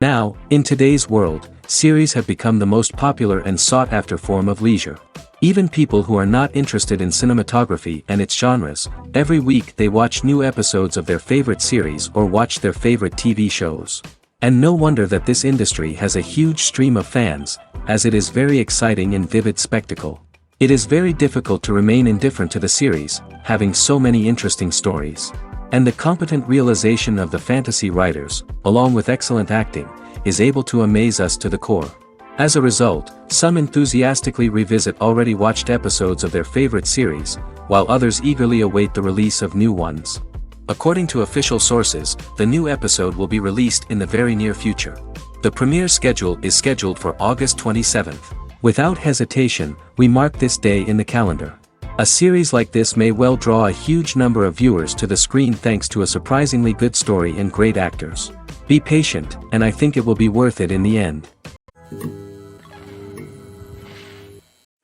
Now, in today's world, series have become the most popular and sought-after form of leisure. Even people who are not interested in cinematography and its genres, every week they watch new episodes of their favorite series or watch their favorite TV shows. And no wonder that this industry has a huge stream of fans, as it is very exciting and vivid spectacle. It is very difficult to remain indifferent to the series, having so many interesting stories. And the competent realization of the fantasy writers, along with excellent acting, is able to amaze us to the core. As a result, some enthusiastically revisit already watched episodes of their favorite series, while others eagerly await the release of new ones. According to official sources, the new episode will be released in the very near future. The premiere schedule is scheduled for August 27th. Without hesitation, we mark this day in the calendar. A series like this may well draw a huge number of viewers to the screen thanks to a surprisingly good story and great actors. Be patient, and I think it will be worth it in the end.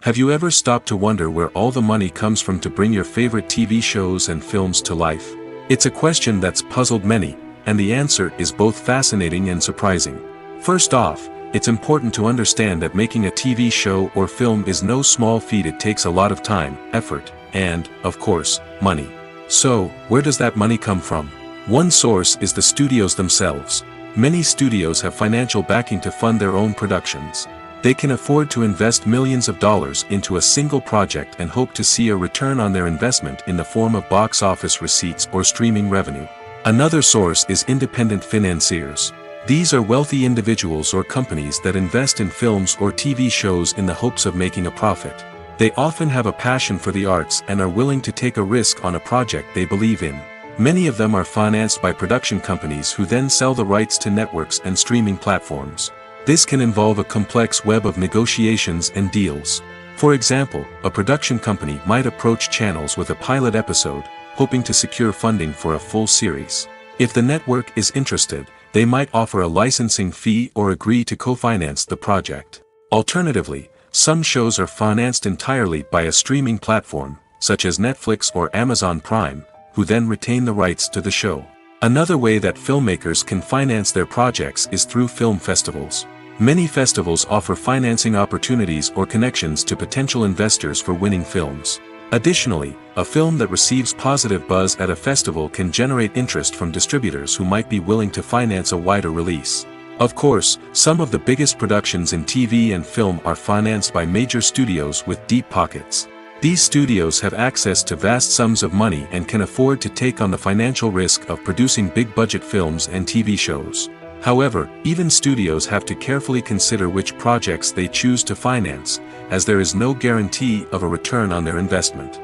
Have you ever stopped to wonder where all the money comes from to bring your favorite TV shows and films to life? It's a question that's puzzled many, and the answer is both fascinating and surprising. First off, it's important to understand that making a TV show or film is no small feat. It takes a lot of time, effort, and, of course, money. So, where does that money come from? One source is the studios themselves. Many studios have financial backing to fund their own productions. They can afford to invest millions of dollars into a single project and hope to see a return on their investment in the form of box office receipts or streaming revenue. Another source is independent financiers. These are wealthy individuals or companies that invest in films or TV shows in the hopes of making a profit. They often have a passion for the arts and are willing to take a risk on a project they believe in. Many of them are financed by production companies who then sell the rights to networks and streaming platforms. This can involve a complex web of negotiations and deals. For example, a production company might approach channels with a pilot episode, hoping to secure funding for a full series. If the network is interested, they might offer a licensing fee or agree to co-finance the project. Alternatively, some shows are financed entirely by a streaming platform, such as Netflix or Amazon Prime, who then retain the rights to the show. Another way that filmmakers can finance their projects is through film festivals. Many festivals offer financing opportunities or connections to potential investors for winning films. Additionally, a film that receives positive buzz at a festival can generate interest from distributors who might be willing to finance a wider release. Of course, some of the biggest productions in TV and film are financed by major studios with deep pockets. These studios have access to vast sums of money and can afford to take on the financial risk of producing big-budget films and TV shows. However, even studios have to carefully consider which projects they choose to finance, as there is no guarantee of a return on their investment.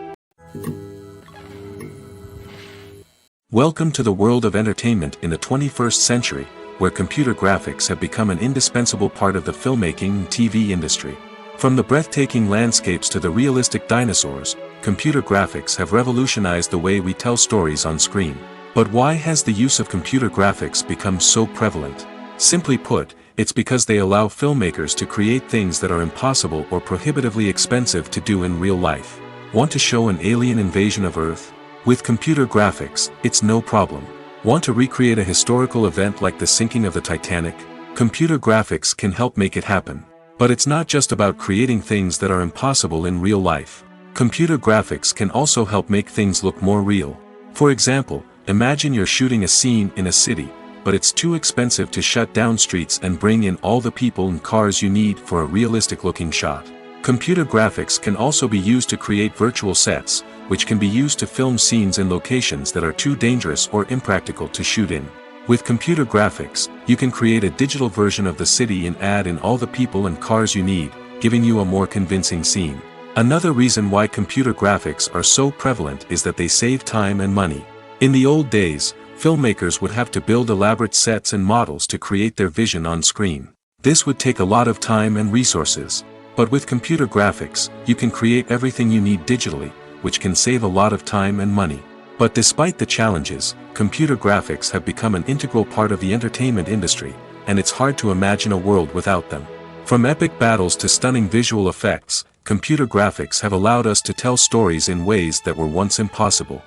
Welcome to the world of entertainment in the 21st century, where computer graphics have become an indispensable part of the filmmaking and TV industry. From the breathtaking landscapes to the realistic dinosaurs, computer graphics have revolutionized the way we tell stories on screen. But why has the use of computer graphics become so prevalent? Simply put, it's because they allow filmmakers to create things that are impossible or prohibitively expensive to do in real life. Want to show an alien invasion of Earth? With computer graphics, it's no problem. Want to recreate a historical event like the sinking of the Titanic? Computer graphics can help make it happen. But it's not just about creating things that are impossible in real life. Computer graphics can also help make things look more real. For example, imagine you're shooting a scene in a city, but it's too expensive to shut down streets and bring in all the people and cars you need for a realistic-looking shot. Computer graphics can also be used to create virtual sets, which can be used to film scenes in locations that are too dangerous or impractical to shoot in. With computer graphics, you can create a digital version of the city and add in all the people and cars you need, giving you a more convincing scene. Another reason why computer graphics are so prevalent is that they save time and money. In the old days, filmmakers would have to build elaborate sets and models to create their vision on screen. This would take a lot of time and resources. But with computer graphics, you can create everything you need digitally, which can save a lot of time and money. But despite the challenges, computer graphics have become an integral part of the entertainment industry, and it's hard to imagine a world without them. From epic battles to stunning visual effects, computer graphics have allowed us to tell stories in ways that were once impossible.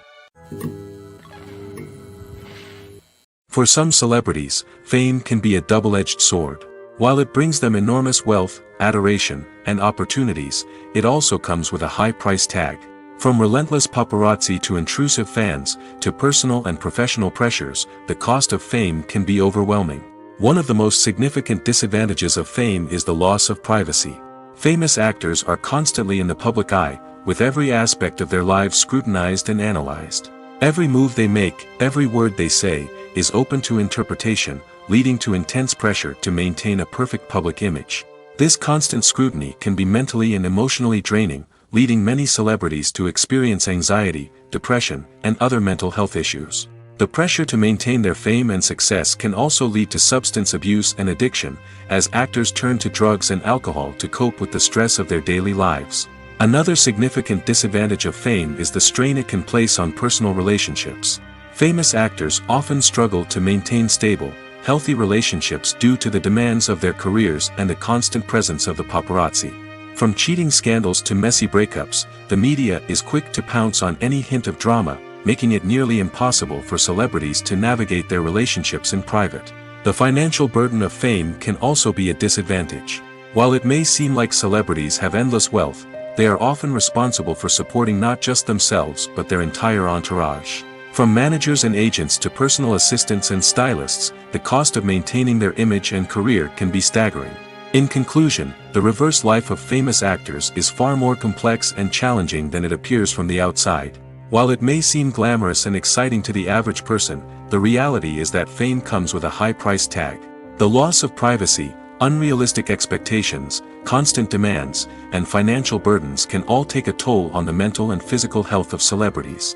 For some celebrities, fame can be a double-edged sword. While it brings them enormous wealth, adoration, and opportunities, it also comes with a high price tag. From relentless paparazzi to intrusive fans, to personal and professional pressures, the cost of fame can be overwhelming. One of the most significant disadvantages of fame is the loss of privacy. Famous actors are constantly in the public eye, with every aspect of their lives scrutinized and analyzed. Every move they make, every word they say, is open to interpretation, leading to intense pressure to maintain a perfect public image. This constant scrutiny can be mentally and emotionally draining, leading many celebrities to experience anxiety, depression, and other mental health issues. The pressure to maintain their fame and success can also lead to substance abuse and addiction, as actors turn to drugs and alcohol to cope with the stress of their daily lives. Another significant disadvantage of fame is the strain it can place on personal relationships. Famous actors often struggle to maintain stable, healthy relationships due to the demands of their careers and the constant presence of the paparazzi. From cheating scandals to messy breakups, the media is quick to pounce on any hint of drama, making it nearly impossible for celebrities to navigate their relationships in private. The financial burden of fame can also be a disadvantage. While it may seem like celebrities have endless wealth, they are often responsible for supporting not just themselves but their entire entourage. From managers and agents to personal assistants and stylists, the cost of maintaining their image and career can be staggering. In conclusion, the reverse life of famous actors is far more complex and challenging than it appears from the outside. While it may seem glamorous and exciting to the average person, the reality is that fame comes with a high price tag. The loss of privacy, unrealistic expectations, constant demands, and financial burdens can all take a toll on the mental and physical health of celebrities.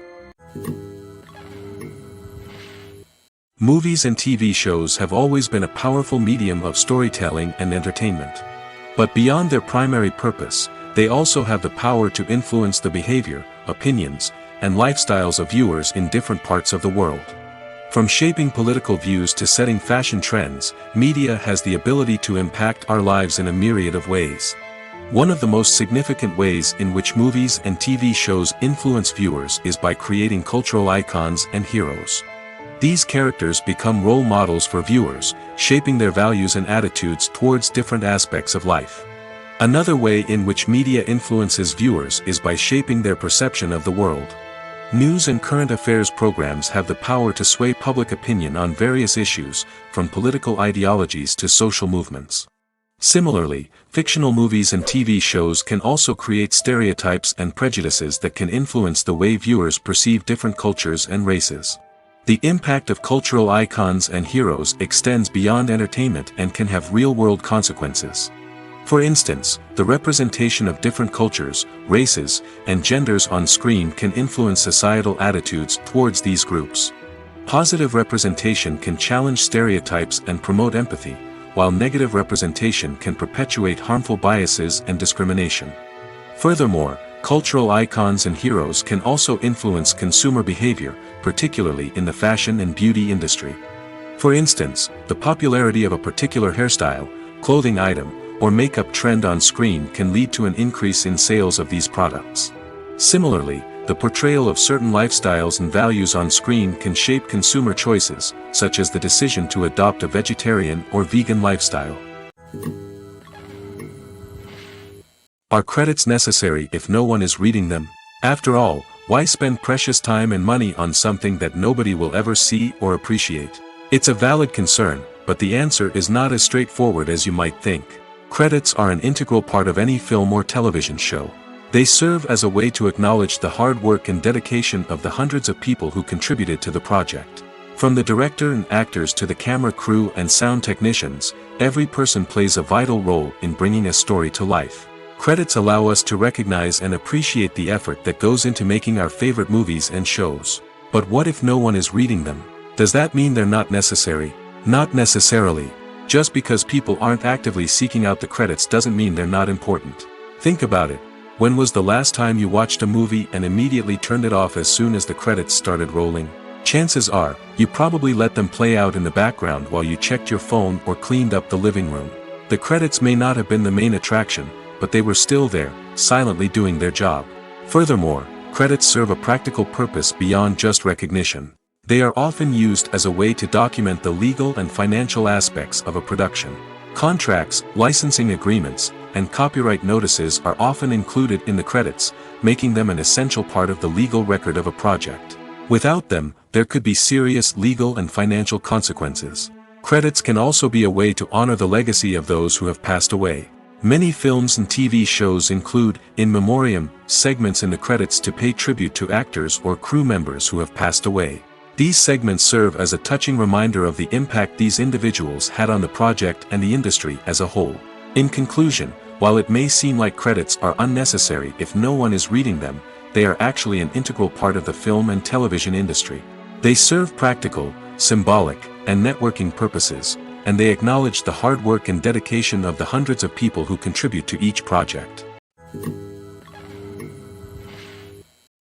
Movies and TV shows have always been a powerful medium of storytelling and entertainment. But beyond their primary purpose, they also have the power to influence the behavior, opinions, and lifestyles of viewers in different parts of the world. From shaping political views to setting fashion trends, media has the ability to impact our lives in a myriad of ways. One of the most significant ways in which movies and TV shows influence viewers is by creating cultural icons and heroes. These characters become role models for viewers, shaping their values and attitudes towards different aspects of life. Another way in which media influences viewers is by shaping their perception of the world. News and current affairs programs have the power to sway public opinion on various issues, from political ideologies to social movements. Similarly, fictional movies and TV shows can also create stereotypes and prejudices that can influence the way viewers perceive different cultures and races. The impact of cultural icons and heroes extends beyond entertainment and can have real-world consequences. For instance, the representation of different cultures, races, and genders on screen can influence societal attitudes towards these groups. Positive representation can challenge stereotypes and promote empathy, while negative representation can perpetuate harmful biases and discrimination. Furthermore, cultural icons and heroes can also influence consumer behavior, particularly in the fashion and beauty industry. For instance, the popularity of a particular hairstyle, clothing item, or makeup trend on screen can lead to an increase in sales of these products. Similarly, the portrayal of certain lifestyles and values on screen can shape consumer choices, such as the decision to adopt a vegetarian or vegan lifestyle. Are credits necessary if no one is reading them? After all, why spend precious time and money on something that nobody will ever see or appreciate? It's a valid concern, but the answer is not as straightforward as you might think. Credits are an integral part of any film or television show. They serve as a way to acknowledge the hard work and dedication of the hundreds of people who contributed to the project. From the director and actors to the camera crew and sound technicians, every person plays a vital role in bringing a story to life. Credits allow us to recognize and appreciate the effort that goes into making our favorite movies and shows. But what if no one is reading them? Does that mean they're not necessary? Not necessarily. Just because people aren't actively seeking out the credits doesn't mean they're not important. Think about it. When was the last time you watched a movie and immediately turned it off as soon as the credits started rolling? Chances are, you probably let them play out in the background while you checked your phone or cleaned up the living room. The credits may not have been the main attraction, but they were still there, silently doing their job. Furthermore, credits serve a practical purpose beyond just recognition. They are often used as a way to document the legal and financial aspects of a production. Contracts, licensing agreements, and copyright notices are often included in the credits, making them an essential part of the legal record of a project. Without them, there could be serious legal and financial consequences. Credits can also be a way to honor the legacy of those who have passed away. Many films and TV shows include, in memoriam, segments in the credits to pay tribute to actors or crew members who have passed away. These segments serve as a touching reminder of the impact these individuals had on the project and the industry as a whole. In conclusion, while it may seem like credits are unnecessary if no one is reading them, they are actually an integral part of the film and television industry. They serve practical, symbolic, and networking purposes, and they acknowledge the hard work and dedication of the hundreds of people who contribute to each project.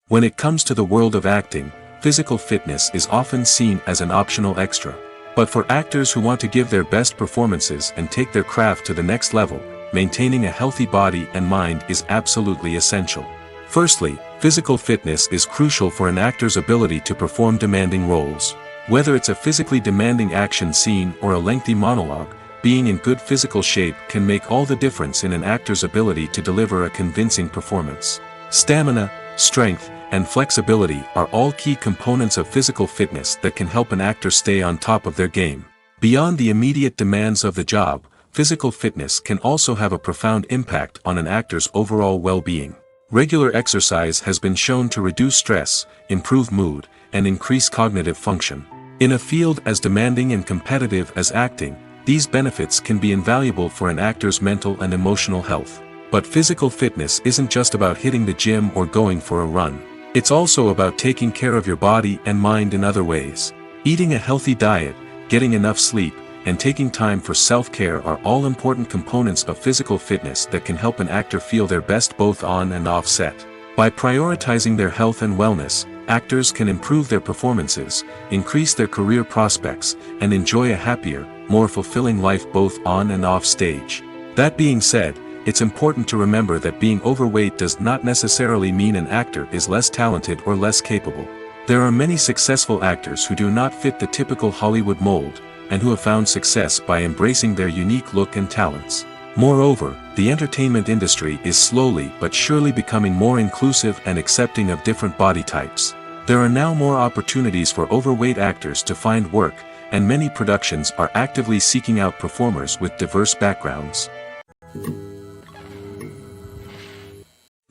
When it comes to the world of acting, physical fitness is often seen as an optional extra. But for actors who want to give their best performances and take their craft to the next level, maintaining a healthy body and mind is absolutely essential. Firstly, physical fitness is crucial for an actor's ability to perform demanding roles. Whether it's a physically demanding action scene or a lengthy monologue, being in good physical shape can make all the difference in an actor's ability to deliver a convincing performance. Stamina, strength, and flexibility are all key components of physical fitness that can help an actor stay on top of their game. Beyond the immediate demands of the job, physical fitness can also have a profound impact on an actor's overall well-being. Regular exercise has been shown to reduce stress, improve mood, and increase cognitive function. In a field as demanding and competitive as acting, these benefits can be invaluable for an actor's mental and emotional health. But physical fitness isn't just about hitting the gym or going for a run. It's also about taking care of your body and mind in other ways. Eating a healthy diet, getting enough sleep, and taking time for self-care are all important components of physical fitness that can help an actor feel their best both on and off set. By prioritizing their health and wellness, actors can improve their performances, increase their career prospects, and enjoy a happier, more fulfilling life both on and off stage. That being said, it's important to remember that being overweight does not necessarily mean an actor is less talented or less capable. There are many successful actors who do not fit the typical Hollywood mold, and who have found success by embracing their unique look and talents. Moreover, the entertainment industry is slowly but surely becoming more inclusive and accepting of different body types. There are now more opportunities for overweight actors to find work, and many productions are actively seeking out performers with diverse backgrounds.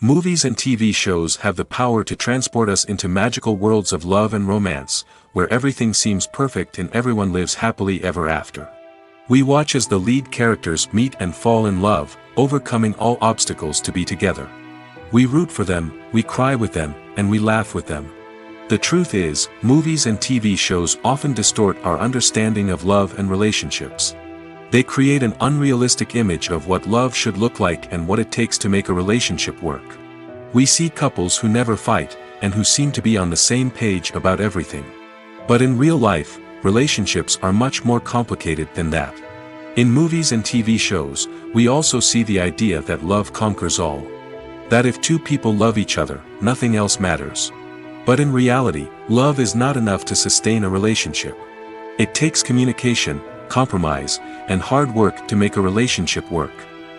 Movies and TV shows have the power to transport us into magical worlds of love and romance, where everything seems perfect and everyone lives happily ever after. We watch as the lead characters meet and fall in love, overcoming all obstacles to be together. We root for them, we cry with them, and we laugh with them. The truth is, movies and TV shows often distort our understanding of love and relationships. They create an unrealistic image of what love should look like and what it takes to make a relationship work. We see couples who never fight, and who seem to be on the same page about everything. But in real life, relationships are much more complicated than that. In movies and TV shows, we also see the idea that love conquers all. That if two people love each other, nothing else matters. But in reality, love is not enough to sustain a relationship. It takes communication, compromise, and hard work to make a relationship work.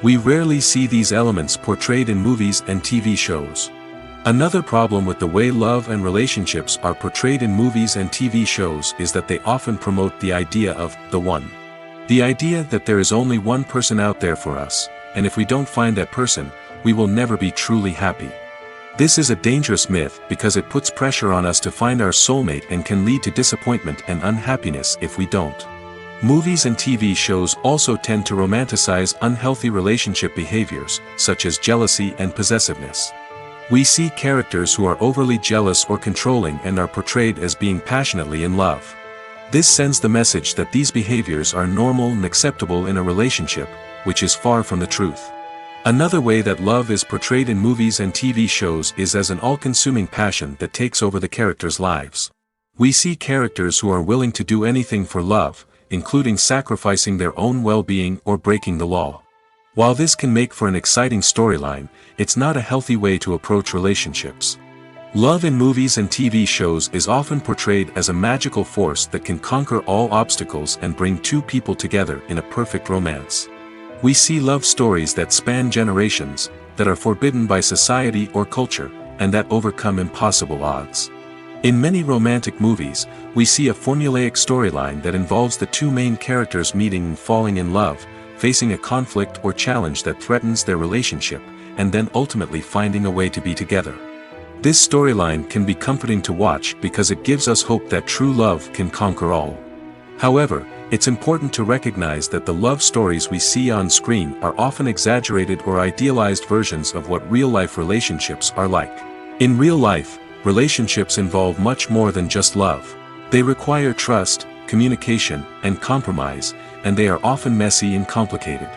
We rarely see these elements portrayed in movies and TV shows. Another problem with the way love and relationships are portrayed in movies and TV shows is that they often promote the idea of the one. The idea that there is only one person out there for us, and if we don't find that person, we will never be truly happy. This is a dangerous myth because it puts pressure on us to find our soulmate and can lead to disappointment and unhappiness if we don't. Movies and TV shows also tend to romanticize unhealthy relationship behaviors, such as jealousy and possessiveness. We see characters who are overly jealous or controlling and are portrayed as being passionately in love. This sends the message that these behaviors are normal and acceptable in a relationship, which is far from the truth. Another way that love is portrayed in movies and TV shows is as an all-consuming passion that takes over the characters' lives. We see characters who are willing to do anything for love, including sacrificing their own well-being or breaking the law. While this can make for an exciting storyline, it's not a healthy way to approach relationships. Love in movies and TV shows is often portrayed as a magical force that can conquer all obstacles and bring two people together in a perfect romance. We see love stories that span generations, that are forbidden by society or culture, and that overcome impossible odds. In many romantic movies, we see a formulaic storyline that involves the two main characters meeting and falling in love, facing a conflict or challenge that threatens their relationship, and then ultimately finding a way to be together. This storyline can be comforting to watch because it gives us hope that true love can conquer all. However, it's important to recognize that the love stories we see on screen are often exaggerated or idealized versions of what real-life relationships are like. In real life, relationships involve much more than just love. They require trust, communication, and compromise, and they are often messy and complicated.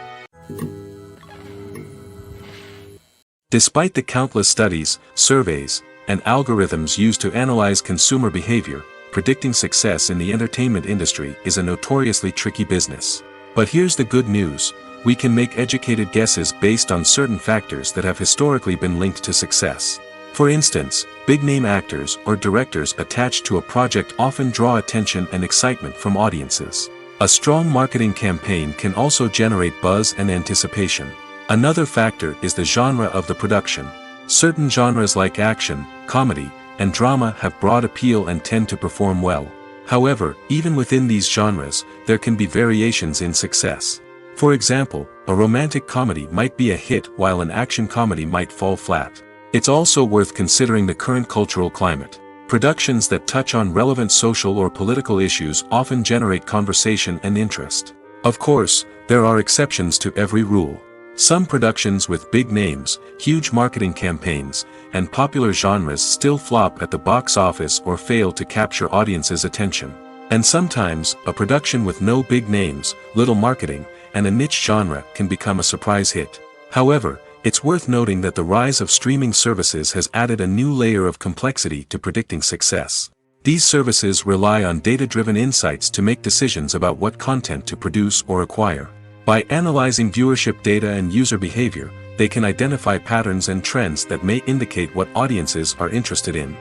Despite the countless studies, surveys, and algorithms used to analyze consumer behavior, predicting success in the entertainment industry is a notoriously tricky business. But here's the good news: we can make educated guesses based on certain factors that have historically been linked to success. For instance, big-name actors or directors attached to a project often draw attention and excitement from audiences. A strong marketing campaign can also generate buzz and anticipation. Another factor is the genre of the production. Certain genres like action, comedy, and drama have broad appeal and tend to perform well. However, even within these genres, there can be variations in success. For example, a romantic comedy might be a hit while an action comedy might fall flat. It's also worth considering the current cultural climate. Productions that touch on relevant social or political issues often generate conversation and interest. Of course, there are exceptions to every rule. Some productions with big names, huge marketing campaigns, and popular genres still flop at the box office or fail to capture audiences' attention. And sometimes, a production with no big names, little marketing, and a niche genre can become a surprise hit. However, it's worth noting that the rise of streaming services has added a new layer of complexity to predicting success. These services rely on data-driven insights to make decisions about what content to produce or acquire. By analyzing viewership data and user behavior, they can identify patterns and trends that may indicate what audiences are interested in.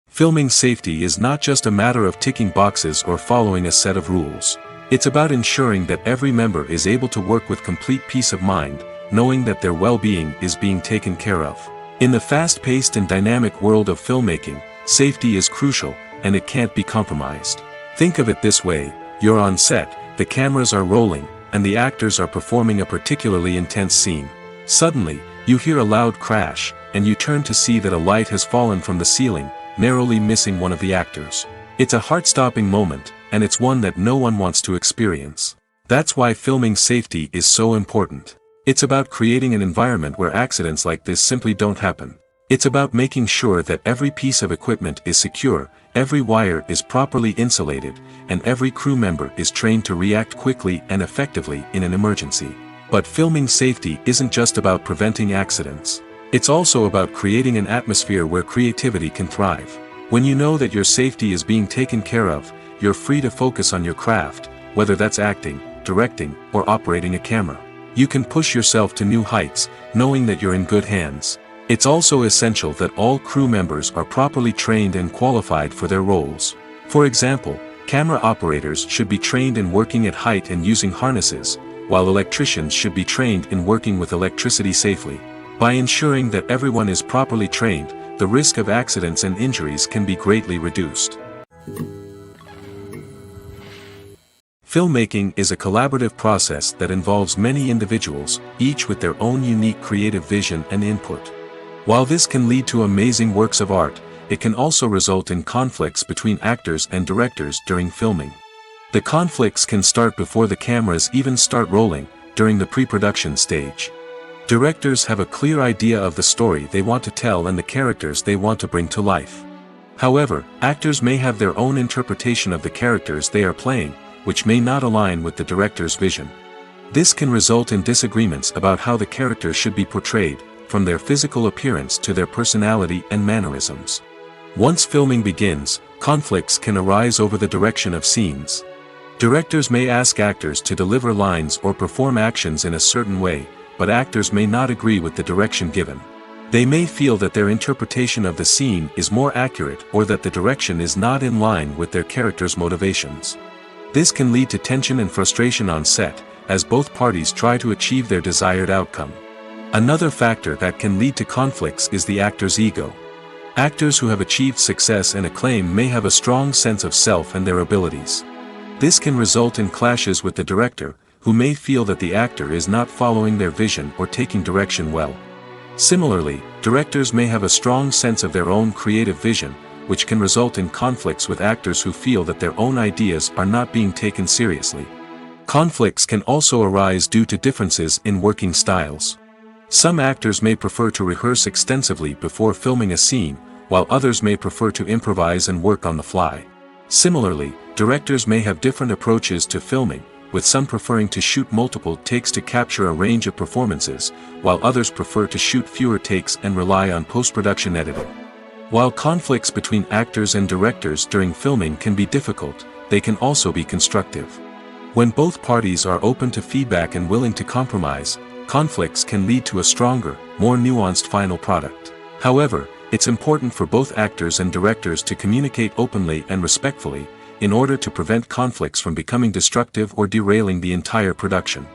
Filming safety is not just a matter of ticking boxes or following a set of rules. It's about ensuring that every member is able to work with complete peace of mind, knowing that their well-being is being taken care of. In the fast-paced and dynamic world of filmmaking, safety is crucial, and it can't be compromised. Think of it this way: you're on set, the cameras are rolling, and the actors are performing a particularly intense scene. Suddenly, you hear a loud crash, and you turn to see that a light has fallen from the ceiling, narrowly missing one of the actors. It's a heart-stopping moment, and it's one that no one wants to experience. That's why filming safety is so important. It's about creating an environment where accidents like this simply don't happen. It's about making sure that every piece of equipment is secure, every wire is properly insulated, and every crew member is trained to react quickly and effectively in an emergency. But filming safety isn't just about preventing accidents. It's also about creating an atmosphere where creativity can thrive. When you know that your safety is being taken care of, you're free to focus on your craft, whether that's acting, directing, or operating a camera. You can push yourself to new heights, knowing that you're in good hands. It's also essential that all crew members are properly trained and qualified for their roles. For example, camera operators should be trained in working at height and using harnesses, while electricians should be trained in working with electricity safely. By ensuring that everyone is properly trained, the risk of accidents and injuries can be greatly reduced. Filmmaking is a collaborative process that involves many individuals, each with their own unique creative vision and input. While this can lead to amazing works of art, it can also result in conflicts between actors and directors during filming. The conflicts can start before the cameras even start rolling, during the pre-production stage. Directors have a clear idea of the story they want to tell and the characters they want to bring to life. However, actors may have their own interpretation of the characters they are playing, which may not align with the director's vision. This can result in disagreements about how the characters should be portrayed, from their physical appearance to their personality and mannerisms. Once filming begins, conflicts can arise over the direction of scenes. Directors may ask actors to deliver lines or perform actions in a certain way, but actors may not agree with the direction given. They may feel that their interpretation of the scene is more accurate or that the direction is not in line with their character's motivations. This can lead to tension and frustration on set, as both parties try to achieve their desired outcome. Another factor that can lead to conflicts is the actor's ego. Actors who have achieved success and acclaim may have a strong sense of self and their abilities. This can result in clashes with the director, who may feel that the actor is not following their vision or taking direction well. Similarly, directors may have a strong sense of their own creative vision, which can result in conflicts with actors who feel that their own ideas are not being taken seriously. Conflicts can also arise due to differences in working styles. Some actors may prefer to rehearse extensively before filming a scene, while others may prefer to improvise and work on the fly. Similarly, directors may have different approaches to filming, with some preferring to shoot multiple takes to capture a range of performances, while others prefer to shoot fewer takes and rely on post-production editing. While conflicts between actors and directors during filming can be difficult, they can also be constructive. When both parties are open to feedback and willing to compromise, conflicts can lead to a stronger, more nuanced final product. However, it's important for both actors and directors to communicate openly and respectfully, in order to prevent conflicts from becoming destructive or derailing the entire production.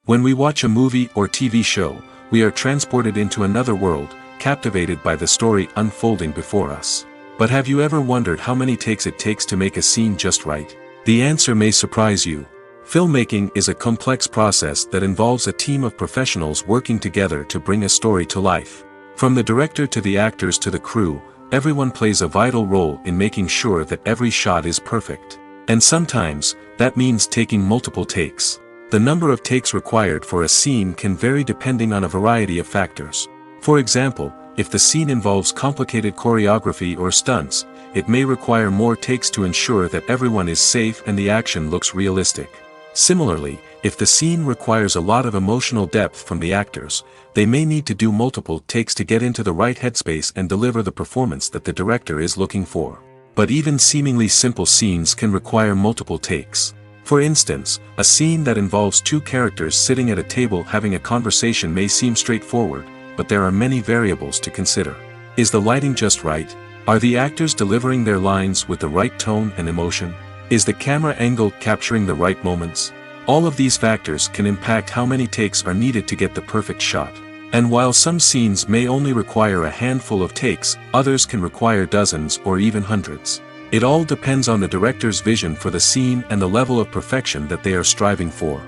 When we watch a movie or TV show, we are transported into another world, captivated by the story unfolding before us. But have you ever wondered how many takes it takes to make a scene just right? The answer may surprise you. Filmmaking is a complex process that involves a team of professionals working together to bring a story to life. From the director to the actors to the crew, everyone plays a vital role in making sure that every shot is perfect. And sometimes, that means taking multiple takes. The number of takes required for a scene can vary depending on a variety of factors. For example, if the scene involves complicated choreography or stunts, it may require more takes to ensure that everyone is safe and the action looks realistic. Similarly, if the scene requires a lot of emotional depth from the actors, they may need to do multiple takes to get into the right headspace and deliver the performance that the director is looking for. But even seemingly simple scenes can require multiple takes. For instance, a scene that involves two characters sitting at a table having a conversation may seem straightforward, but there are many variables to consider. Is the lighting just right? Are the actors delivering their lines with the right tone and emotion? Is the camera angle capturing the right moments? All of these factors can impact how many takes are needed to get the perfect shot. And while some scenes may only require a handful of takes, others can require dozens or even hundreds. It all depends on the director's vision for the scene and the level of perfection that they are striving for.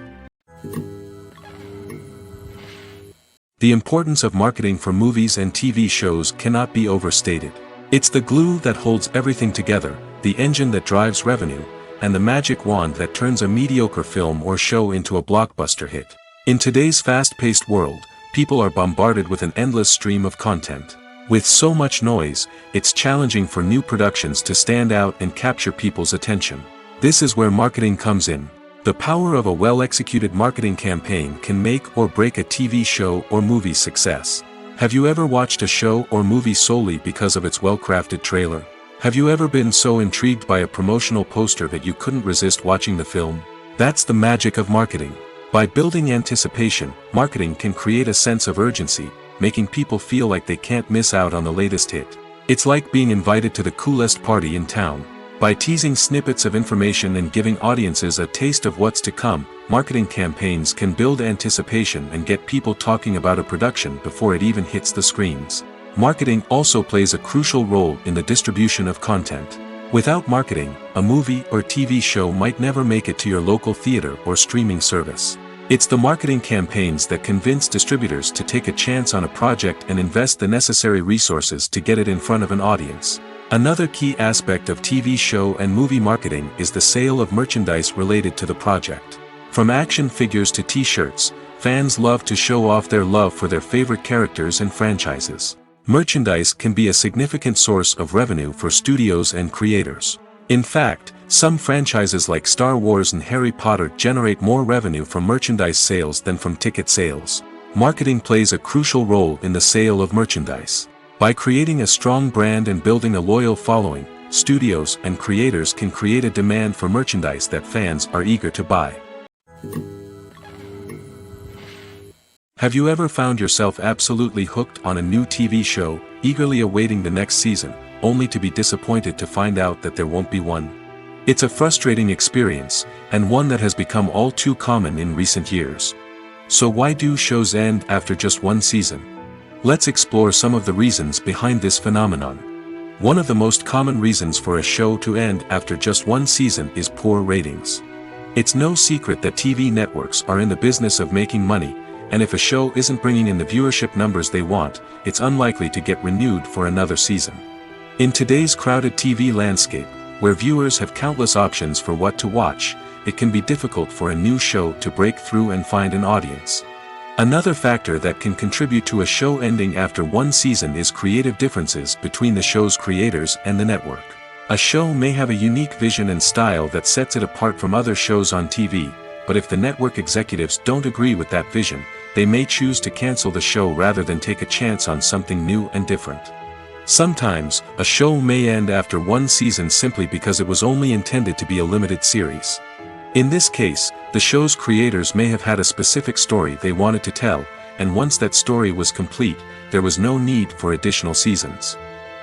The importance of marketing for movies and TV shows cannot be overstated. It's the glue that holds everything together, the engine that drives revenue, and the magic wand that turns a mediocre film or show into a blockbuster hit. In today's fast-paced world, people are bombarded with an endless stream of content. With so much noise, it's challenging for new productions to stand out and capture people's attention. This is where marketing comes in. The power of a well-executed marketing campaign can make or break a TV show or movie's success. Have you ever watched a show or movie solely because of its well-crafted trailer? Have you ever been so intrigued by a promotional poster that you couldn't resist watching the film? That's the magic of marketing. By building anticipation, marketing can create a sense of urgency, making people feel like they can't miss out on the latest hit. It's like being invited to the coolest party in town. By teasing snippets of information and giving audiences a taste of what's to come, marketing campaigns can build anticipation and get people talking about a production before it even hits the screens. Marketing also plays a crucial role in the distribution of content. Without marketing, a movie or TV show might never make it to your local theater or streaming service. It's the marketing campaigns that convince distributors to take a chance on a project and invest the necessary resources to get it in front of an audience. Another key aspect of TV show and movie marketing is the sale of merchandise related to the project. From action figures to t-shirts, fans love to show off their love for their favorite characters and franchises. Merchandise can be a significant source of revenue for studios and creators. In fact, some franchises like Star Wars and Harry Potter generate more revenue from merchandise sales than from ticket sales. Marketing plays a crucial role in the sale of merchandise. By creating a strong brand and building a loyal following, studios and creators can create a demand for merchandise that fans are eager to buy. Have you ever found yourself absolutely hooked on a new TV show, eagerly awaiting the next season, only to be disappointed to find out that there won't be one? It's a frustrating experience, and one that has become all too common in recent years. So why do shows end after just one season? Let's explore some of the reasons behind this phenomenon. One of the most common reasons for a show to end after just one season is poor ratings. It's no secret that TV networks are in the business of making money, and if a show isn't bringing in the viewership numbers they want, it's unlikely to get renewed for another season. In today's crowded TV landscape, where viewers have countless options for what to watch, it can be difficult for a new show to break through and find an audience. Another factor that can contribute to a show ending after one season is creative differences between the show's creators and the network. A show may have a unique vision and style that sets it apart from other shows on TV, but if the network executives don't agree with that vision, they may choose to cancel the show rather than take a chance on something new and different. Sometimes, a show may end after one season simply because it was only intended to be a limited series. In this case, the show's creators may have had a specific story they wanted to tell, and once that story was complete, there was no need for additional seasons.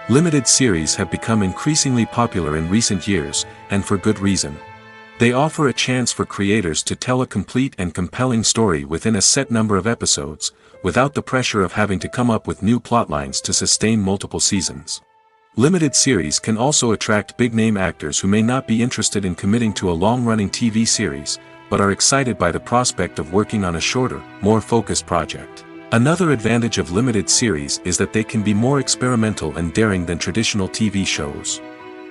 Limited series have become increasingly popular in recent years, and for good reason. They offer a chance for creators to tell a complete and compelling story within a set number of episodes, without the pressure of having to come up with new plotlines to sustain multiple seasons. Limited series can also attract big-name actors who may not be interested in committing to a long-running TV series, but are excited by the prospect of working on a shorter, more focused project. Another advantage of limited series is that they can be more experimental and daring than traditional TV shows.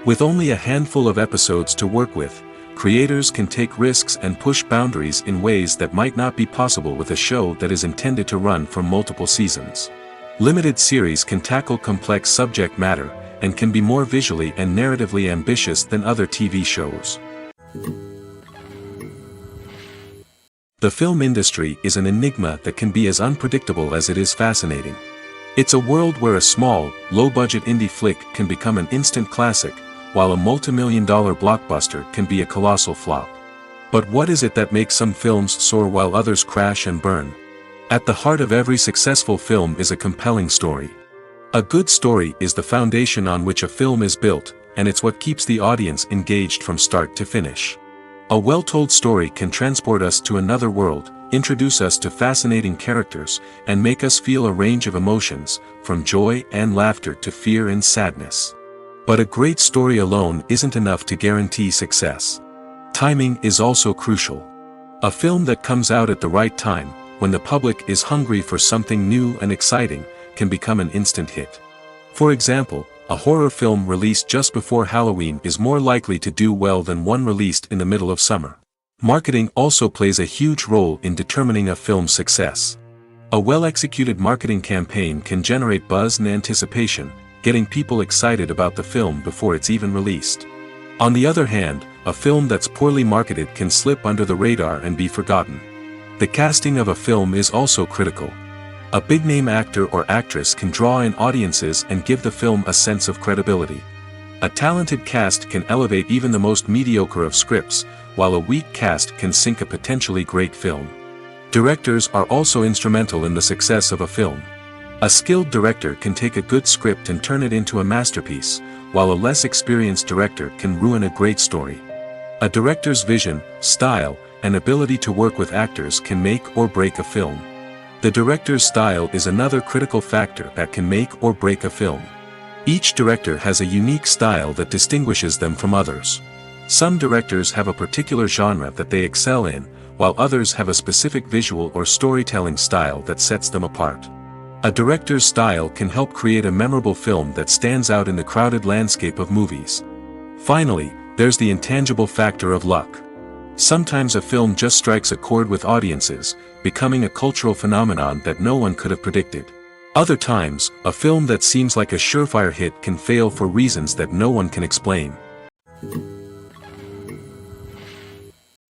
With only a handful of episodes to work with, creators can take risks and push boundaries in ways that might not be possible with a show that is intended to run for multiple seasons. Limited series can tackle complex subject matter, and can be more visually and narratively ambitious than other TV shows. The film industry is an enigma that can be as unpredictable as it is fascinating. It's a world where a small, low-budget indie flick can become an instant classic, while a multi-million-dollar blockbuster can be a colossal flop. But what is it that makes some films soar while others crash and burn? At the heart of every successful film is a compelling story. A good story is the foundation on which a film is built, and it's what keeps the audience engaged from start to finish. A well-told story can transport us to another world, introduce us to fascinating characters, and make us feel a range of emotions, from joy and laughter to fear and sadness. But a great story alone isn't enough to guarantee success. Timing is also crucial. A film that comes out at the right time, when the public is hungry for something new and exciting, can become an instant hit. For example, a horror film released just before Halloween is more likely to do well than one released in the middle of summer. Marketing also plays a huge role in determining a film's success. A well-executed marketing campaign can generate buzz and anticipation, getting people excited about the film before it's even released. On the other hand, a film that's poorly marketed can slip under the radar and be forgotten. The casting of a film is also critical. A big-name actor or actress can draw in audiences and give the film a sense of credibility. A talented cast can elevate even the most mediocre of scripts, while a weak cast can sink a potentially great film. Directors are also instrumental in the success of a film. A skilled director can take a good script and turn it into a masterpiece, while a less experienced director can ruin a great story. A director's vision, style, and ability to work with actors can make or break a film. The director's style is another critical factor that can make or break a film. Each director has a unique style that distinguishes them from others. Some directors have a particular genre that they excel in, while others have a specific visual or storytelling style that sets them apart. A director's style can help create a memorable film that stands out in the crowded landscape of movies. Finally, there's the intangible factor of luck. Sometimes a film just strikes a chord with audiences, becoming a cultural phenomenon that no one could have predicted. Other times, a film that seems like a surefire hit can fail for reasons that no one can explain.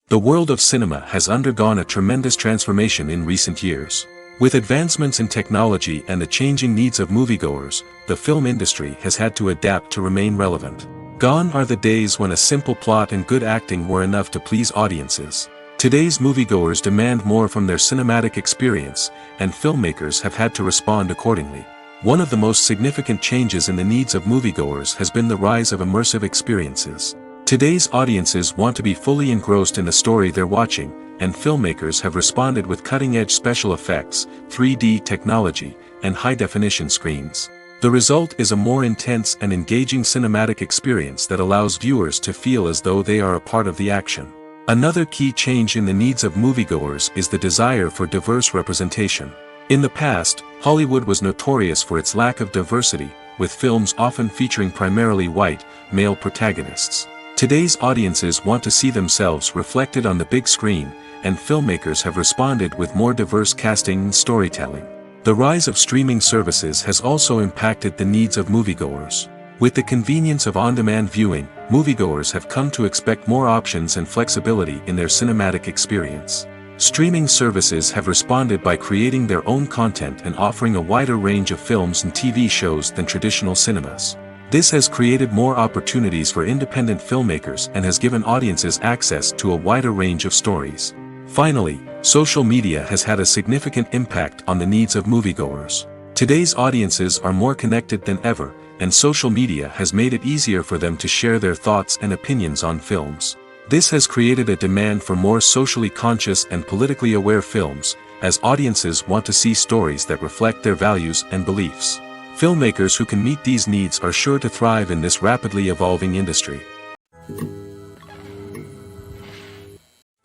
The world of cinema has undergone a tremendous transformation in recent years. With advancements in technology and the changing needs of moviegoers, the film industry has had to adapt to remain relevant. Gone are the days when a simple plot and good acting were enough to please audiences. Today's moviegoers demand more from their cinematic experience, and filmmakers have had to respond accordingly. One of the most significant changes in the needs of moviegoers has been the rise of immersive experiences. Today's audiences want to be fully engrossed in the story they're watching, and filmmakers have responded with cutting-edge special effects, 3D technology, and high-definition screens. The result is a more intense and engaging cinematic experience that allows viewers to feel as though they are a part of the action. Another key change in the needs of moviegoers is the desire for diverse representation. In the past, Hollywood was notorious for its lack of diversity, with films often featuring primarily white, male protagonists. Today's audiences want to see themselves reflected on the big screen, and filmmakers have responded with more diverse casting and storytelling. The rise of streaming services has also impacted the needs of moviegoers. With the convenience of on-demand viewing, moviegoers have come to expect more options and flexibility in their cinematic experience. Streaming services have responded by creating their own content and offering a wider range of films and TV shows than traditional cinemas. This has created more opportunities for independent filmmakers and has given audiences access to a wider range of stories. Finally, social media has had a significant impact on the needs of moviegoers. Today's audiences are more connected than ever, and social media has made it easier for them to share their thoughts and opinions on films. This has created a demand for more socially conscious and politically aware films, as audiences want to see stories that reflect their values and beliefs. Filmmakers who can meet these needs are sure to thrive in this rapidly evolving industry.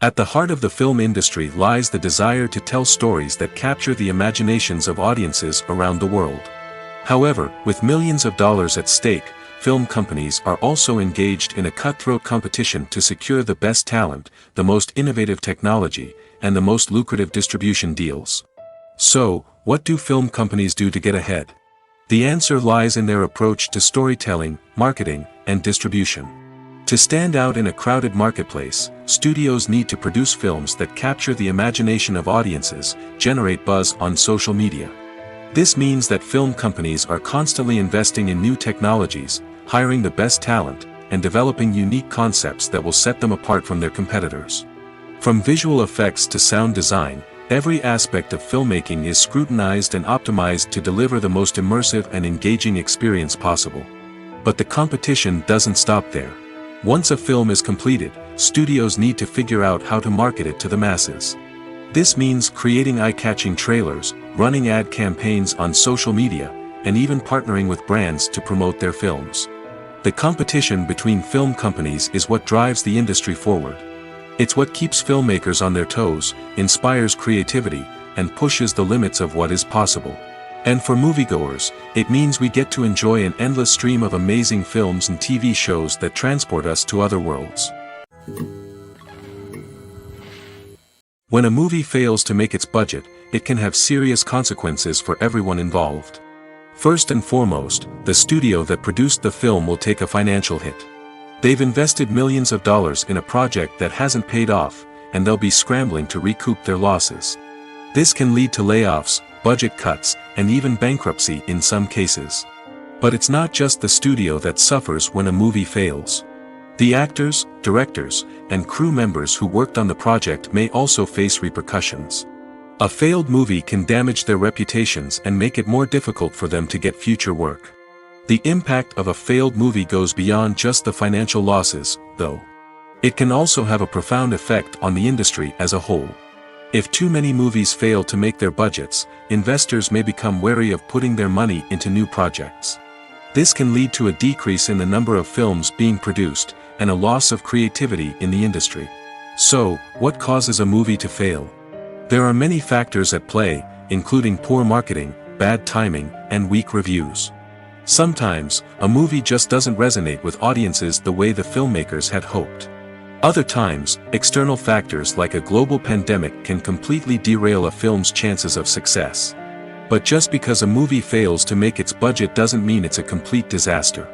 At the heart of the film industry lies the desire to tell stories that capture the imaginations of audiences around the world. However, with millions of dollars at stake, film companies are also engaged in a cutthroat competition to secure the best talent, the most innovative technology, and the most lucrative distribution deals. So, what do film companies do to get ahead? The answer lies in their approach to storytelling, marketing, and distribution. To stand out in a crowded marketplace, studios need to produce films that capture the imagination of audiences, generate buzz on social media. This means that film companies are constantly investing in new technologies, hiring the best talent, and developing unique concepts that will set them apart from their competitors. From visual effects to sound design, every aspect of filmmaking is scrutinized and optimized to deliver the most immersive and engaging experience possible. But the competition doesn't stop there. Once a film is completed, studios need to figure out how to market it to the masses. This means creating eye-catching trailers, running ad campaigns on social media, and even partnering with brands to promote their films. The competition between film companies is what drives the industry forward. It's what keeps filmmakers on their toes, inspires creativity, and pushes the limits of what is possible. And for moviegoers, it means we get to enjoy an endless stream of amazing films and TV shows that transport us to other worlds. When a movie fails to make its budget, it can have serious consequences for everyone involved. First and foremost, the studio that produced the film will take a financial hit. They've invested millions of dollars in a project that hasn't paid off, and they'll be scrambling to recoup their losses. This can lead to layoffs, budget cuts, and even bankruptcy in some cases. But it's not just the studio that suffers when a movie fails. The actors, directors, and crew members who worked on the project may also face repercussions. A failed movie can damage their reputations and make it more difficult for them to get future work. The impact of a failed movie goes beyond just the financial losses, though. It can also have a profound effect on the industry as a whole. If too many movies fail to make their budgets, investors may become wary of putting their money into new projects. This can lead to a decrease in the number of films being produced, and a loss of creativity in the industry. So, what causes a movie to fail? There are many factors at play, including poor marketing, bad timing, and weak reviews. Sometimes, a movie just doesn't resonate with audiences the way the filmmakers had hoped. Other times, external factors like a global pandemic can completely derail a film's chances of success. But just because a movie fails to make its budget doesn't mean it's a complete disaster.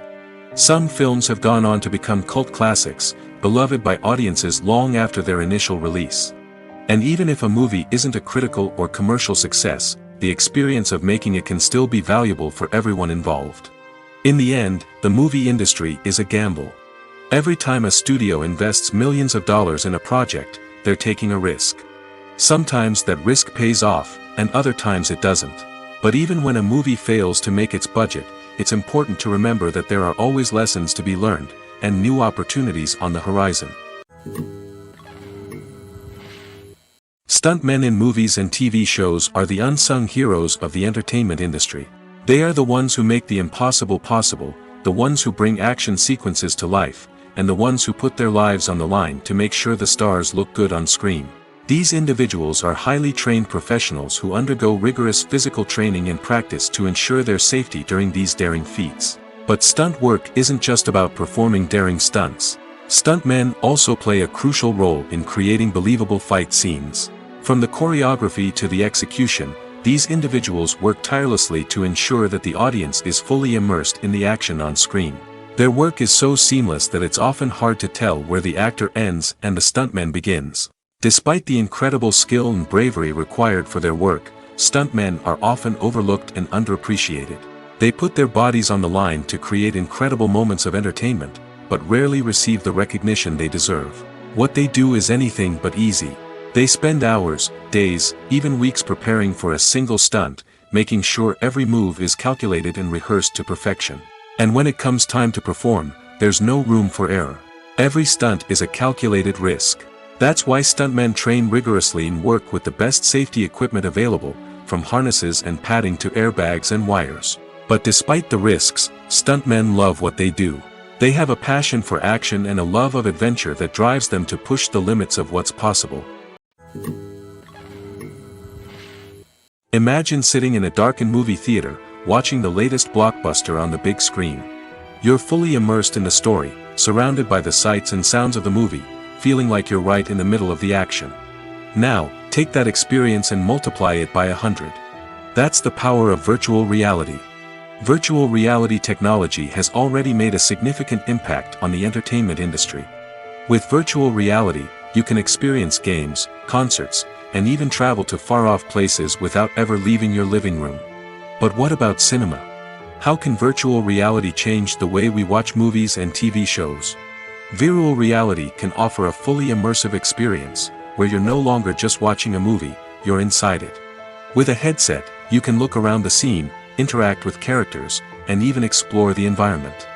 Some films have gone on to become cult classics, beloved by audiences long after their initial release. And even if a movie isn't a critical or commercial success, the experience of making it can still be valuable for everyone involved. In the end, the movie industry is a gamble. Every time a studio invests millions of dollars in a project, they're taking a risk. Sometimes that risk pays off, and other times it doesn't. But even when a movie fails to make its budget, it's important to remember that there are always lessons to be learned, and new opportunities on the horizon. Stuntmen in movies and TV shows are the unsung heroes of the entertainment industry. They are the ones who make the impossible possible, the ones who bring action sequences to life, and the ones who put their lives on the line to make sure the stars look good on screen. These individuals are highly trained professionals who undergo rigorous physical training and practice to ensure their safety during these daring feats. But stunt work isn't just about performing daring stunts. Stuntmen also play a crucial role in creating believable fight scenes. From the choreography to the execution, these individuals work tirelessly to ensure that the audience is fully immersed in the action on screen. Their work is so seamless that it's often hard to tell where the actor ends and the stuntman begins. Despite the incredible skill and bravery required for their work, stuntmen are often overlooked and underappreciated. They put their bodies on the line to create incredible moments of entertainment, but rarely receive the recognition they deserve. What they do is anything but easy. They spend hours, days, even weeks preparing for a single stunt, making sure every move is calculated and rehearsed to perfection. And when it comes time to perform, there's no room for error. Every stunt is a calculated risk. That's why stuntmen train rigorously and work with the best safety equipment available, from harnesses and padding to airbags and wires. But despite the risks, stuntmen love what they do. They have a passion for action and a love of adventure that drives them to push the limits of what's possible. Imagine sitting in a darkened movie theater, watching the latest blockbuster on the big screen. You're fully immersed in the story, surrounded by the sights and sounds of the movie, feeling like you're right in the middle of the action. Now, take that experience and multiply it by 100. That's the power of virtual reality. Virtual reality technology has already made a significant impact on the entertainment industry. With virtual reality, you can experience games, concerts, and even travel to far-off places without ever leaving your living room. But what about cinema? How can virtual reality change the way we watch movies and TV shows? Virtual reality can offer a fully immersive experience, where you're no longer just watching a movie, you're inside it. With a headset, you can look around the scene, interact with characters, and even explore the environment.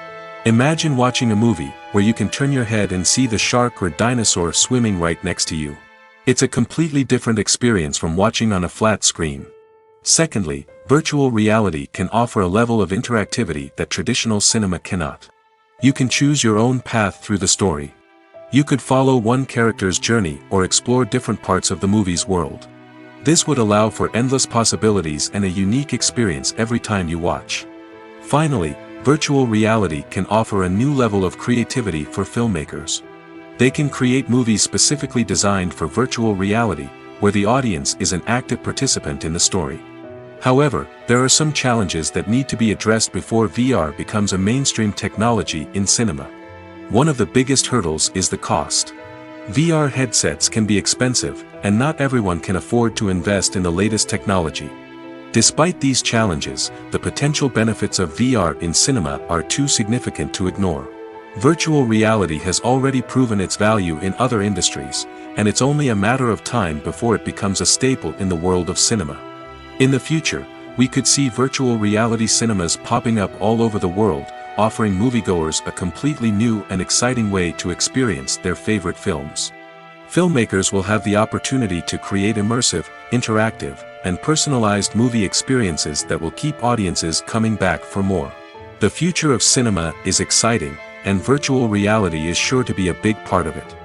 Imagine watching a movie, where you can turn your head and see the shark or dinosaur swimming right next to you. It's a completely different experience from watching on a flat screen. Secondly, virtual reality can offer a level of interactivity that traditional cinema cannot. You can choose your own path through the story. You could follow one character's journey or explore different parts of the movie's world. This would allow for endless possibilities and a unique experience every time you watch. Finally, virtual reality can offer a new level of creativity for filmmakers. They can create movies specifically designed for virtual reality, where the audience is an active participant in the story. However, there are some challenges that need to be addressed before VR becomes a mainstream technology in cinema. One of the biggest hurdles is the cost. VR headsets can be expensive, and not everyone can afford to invest in the latest technology. Despite these challenges, the potential benefits of VR in cinema are too significant to ignore. Virtual reality has already proven its value in other industries, and it's only a matter of time before it becomes a staple in the world of cinema. In the future, we could see virtual reality cinemas popping up all over the world, offering moviegoers a completely new and exciting way to experience their favorite films. Filmmakers will have the opportunity to create immersive, interactive, and personalized movie experiences that will keep audiences coming back for more. The future of cinema is exciting, and virtual reality is sure to be a big part of it.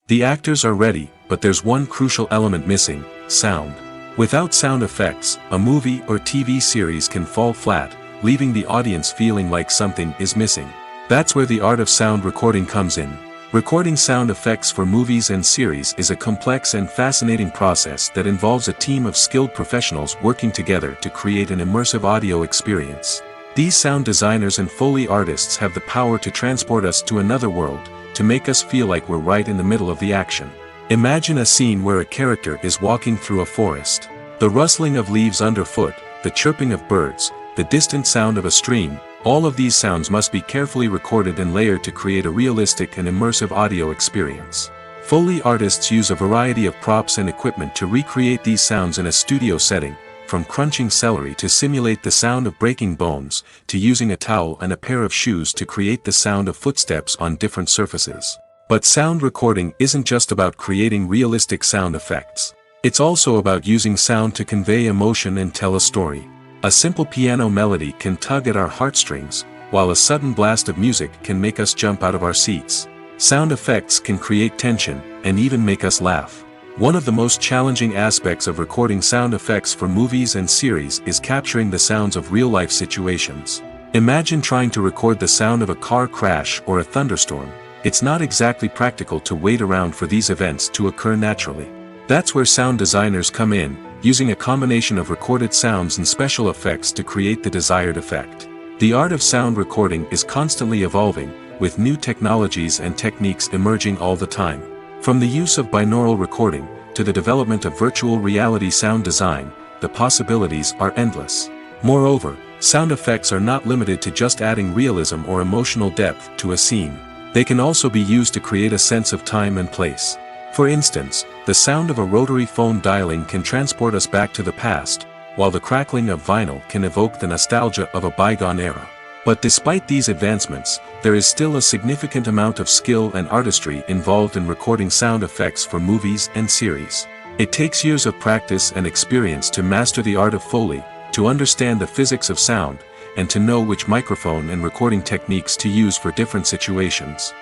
The actors are ready, but there's one crucial element missing: sound. Without sound effects, a movie or TV series can fall flat, leaving the audience feeling like something is missing. That's where the art of sound recording comes in. Recording sound effects for movies and series is a complex and fascinating process that involves a team of skilled professionals working together to create an immersive audio experience. These sound designers and Foley artists have the power to transport us to another world, to make us feel like we're right in the middle of the action. Imagine a scene where a character is walking through a forest. The rustling of leaves underfoot, the chirping of birds, the distant sound of a stream, All of these sounds must be carefully recorded and layered to create a realistic and immersive audio experience. Foley artists use a variety of props and equipment to recreate these sounds in a studio setting, from crunching celery to simulate the sound of breaking bones, to using a towel and a pair of shoes to create the sound of footsteps on different surfaces. But sound recording isn't just about creating realistic sound effects. It's also about using sound to convey emotion and tell a story. A simple piano melody can tug at our heartstrings, while a sudden blast of music can make us jump out of our seats. Sound effects can create tension, and even make us laugh. One of the most challenging aspects of recording sound effects for movies and series is capturing the sounds of real-life situations. Imagine trying to record the sound of a car crash or a thunderstorm. It's not exactly practical to wait around for these events to occur naturally. That's where sound designers come in, using a combination of recorded sounds and special effects to create the desired effect. The art of sound recording is constantly evolving, with new technologies and techniques emerging all the time. From the use of binaural recording, to the development of virtual reality sound design, the possibilities are endless. Moreover, sound effects are not limited to just adding realism or emotional depth to a scene. They can also be used to create a sense of time and place. For instance, the sound of a rotary phone dialing can transport us back to the past, while the crackling of vinyl can evoke the nostalgia of a bygone era. But despite these advancements, there is still a significant amount of skill and artistry involved in recording sound effects for movies and series. It takes years of practice and experience to master the art of Foley, to understand the physics of sound, and to know which microphone and recording techniques to use for different situations.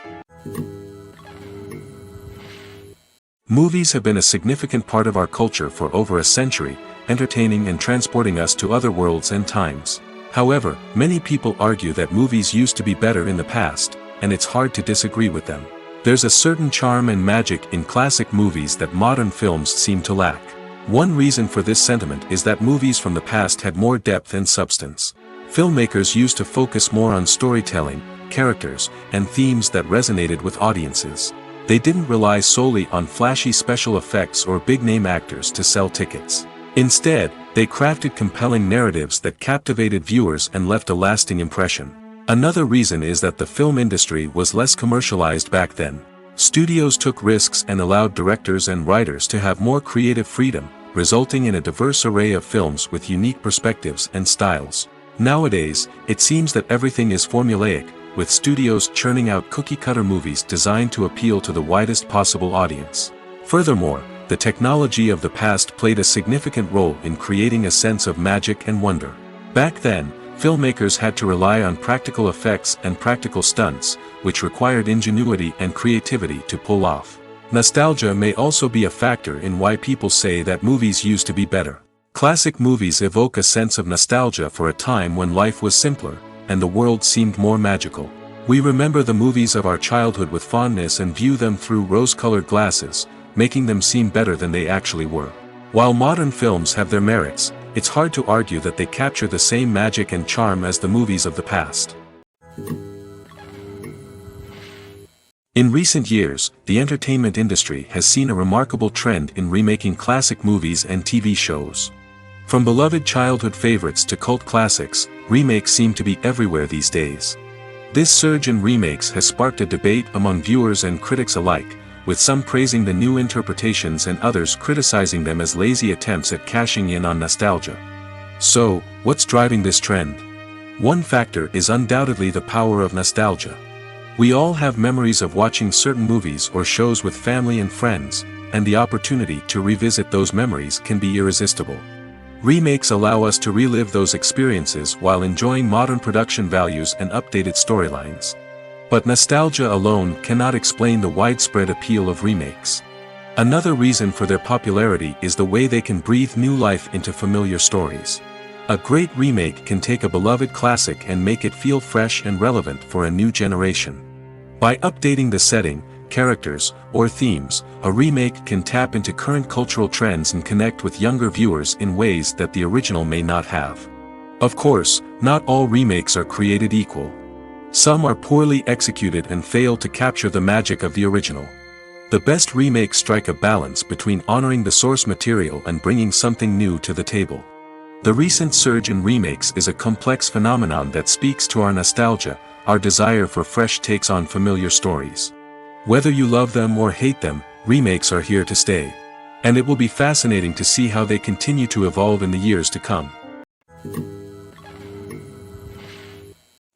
Movies have been a significant part of our culture for over a century, entertaining and transporting us to other worlds and times. However, many people argue that movies used to be better in the past, and it's hard to disagree with them. There's a certain charm and magic in classic movies that modern films seem to lack. One reason for this sentiment is that movies from the past had more depth and substance. Filmmakers used to focus more on storytelling, characters, and themes that resonated with audiences. They didn't rely solely on flashy special effects or big-name actors to sell tickets. Instead, they crafted compelling narratives that captivated viewers and left a lasting impression. Another reason is that the film industry was less commercialized back then. Studios took risks and allowed directors and writers to have more creative freedom, resulting in a diverse array of films with unique perspectives and styles. Nowadays, it seems that everything is formulaic, with studios churning out cookie-cutter movies designed to appeal to the widest possible audience. Furthermore, the technology of the past played a significant role in creating a sense of magic and wonder. Back then, filmmakers had to rely on practical effects and practical stunts, which required ingenuity and creativity to pull off. Nostalgia may also be a factor in why people say that movies used to be better. Classic movies evoke a sense of nostalgia for a time when life was simpler, and the world seemed more magical. We remember the movies of our childhood with fondness and view them through rose-colored glasses, making them seem better than they actually were. While modern films have their merits, it's hard to argue that they capture the same magic and charm as the movies of the past. In recent years, the entertainment industry has seen a remarkable trend in remaking classic movies and TV shows. From beloved childhood favorites to cult classics, remakes seem to be everywhere these days. This surge in remakes has sparked a debate among viewers and critics alike, with some praising the new interpretations and others criticizing them as lazy attempts at cashing in on nostalgia. So, what's driving this trend? One factor is undoubtedly the power of nostalgia. We all have memories of watching certain movies or shows with family and friends, and the opportunity to revisit those memories can be irresistible. Remakes allow us to relive those experiences while enjoying modern production values and updated storylines. But nostalgia alone cannot explain the widespread appeal of remakes. Another reason for their popularity is the way they can breathe new life into familiar stories. A great remake can take a beloved classic and make it feel fresh and relevant for a new generation. By updating the setting, characters, or themes, a remake can tap into current cultural trends and connect with younger viewers in ways that the original may not have. Of course, not all remakes are created equal. Some are poorly executed and fail to capture the magic of the original. The best remakes strike a balance between honoring the source material and bringing something new to the table. The recent surge in remakes is a complex phenomenon that speaks to our nostalgia, our desire for fresh takes on familiar stories. Whether you love them or hate them, remakes are here to stay. And it will be fascinating to see how they continue to evolve in the years to come.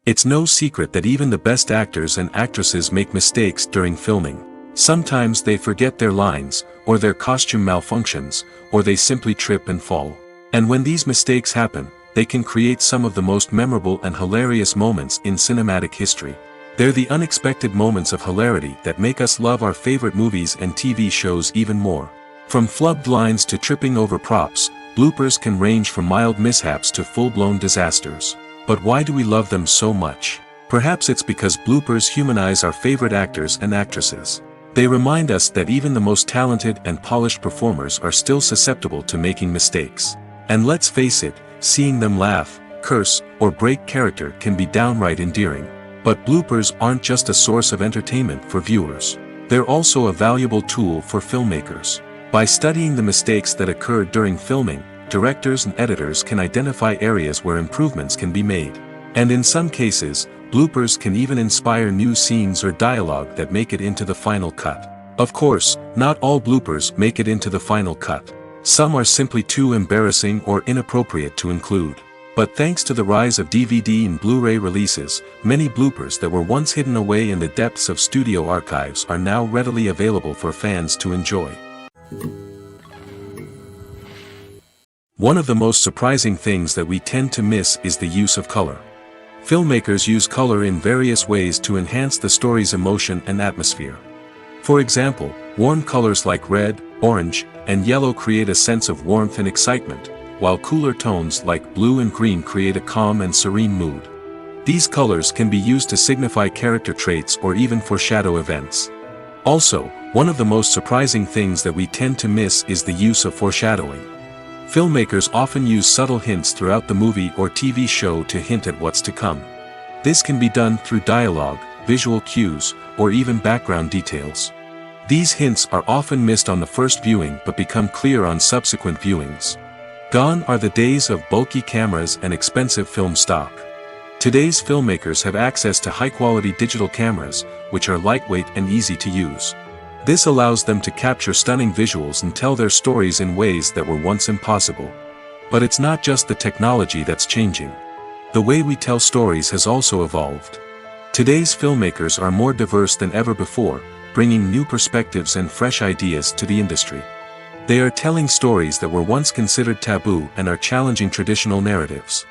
It's no secret that even the best actors and actresses make mistakes during filming. Sometimes they forget their lines, or their costume malfunctions, or they simply trip and fall. And when these mistakes happen, they can create some of the most memorable and hilarious moments in cinematic history. They're the unexpected moments of hilarity that make us love our favorite movies and TV shows even more. From flubbed lines to tripping over props, bloopers can range from mild mishaps to full-blown disasters. But why do we love them so much? Perhaps it's because bloopers humanize our favorite actors and actresses. They remind us that even the most talented and polished performers are still susceptible to making mistakes. And let's face it, seeing them laugh, curse, or break character can be downright endearing. But bloopers aren't just a source of entertainment for viewers. They're also a valuable tool for filmmakers. By studying the mistakes that occurred during filming, directors and editors can identify areas where improvements can be made. And in some cases, bloopers can even inspire new scenes or dialogue that make it into the final cut. Of course, not all bloopers make it into the final cut. Some are simply too embarrassing or inappropriate to include. But thanks to the rise of DVD and Blu-ray releases, many bloopers that were once hidden away in the depths of studio archives are now readily available for fans to enjoy. One of the most surprising things that we tend to miss is the use of color. Filmmakers use color in various ways to enhance the story's emotion and atmosphere. For example, warm colors like red, orange, and yellow create a sense of warmth and excitement, while cooler tones like blue and green create a calm and serene mood. These colors can be used to signify character traits or even foreshadow events. Also, one of the most surprising things that we tend to miss is the use of foreshadowing. Filmmakers often use subtle hints throughout the movie or TV show to hint at what's to come. This can be done through dialogue, visual cues, or even background details. These hints are often missed on the first viewing but become clear on subsequent viewings. Gone are the days of bulky cameras and expensive film stock. Today's filmmakers have access to high-quality digital cameras, which are lightweight and easy to use. This allows them to capture stunning visuals and tell their stories in ways that were once impossible. But it's not just the technology that's changing. The way we tell stories has also evolved. Today's filmmakers are more diverse than ever before, bringing new perspectives and fresh ideas to the industry. They are telling stories that were once considered taboo and are challenging traditional narratives.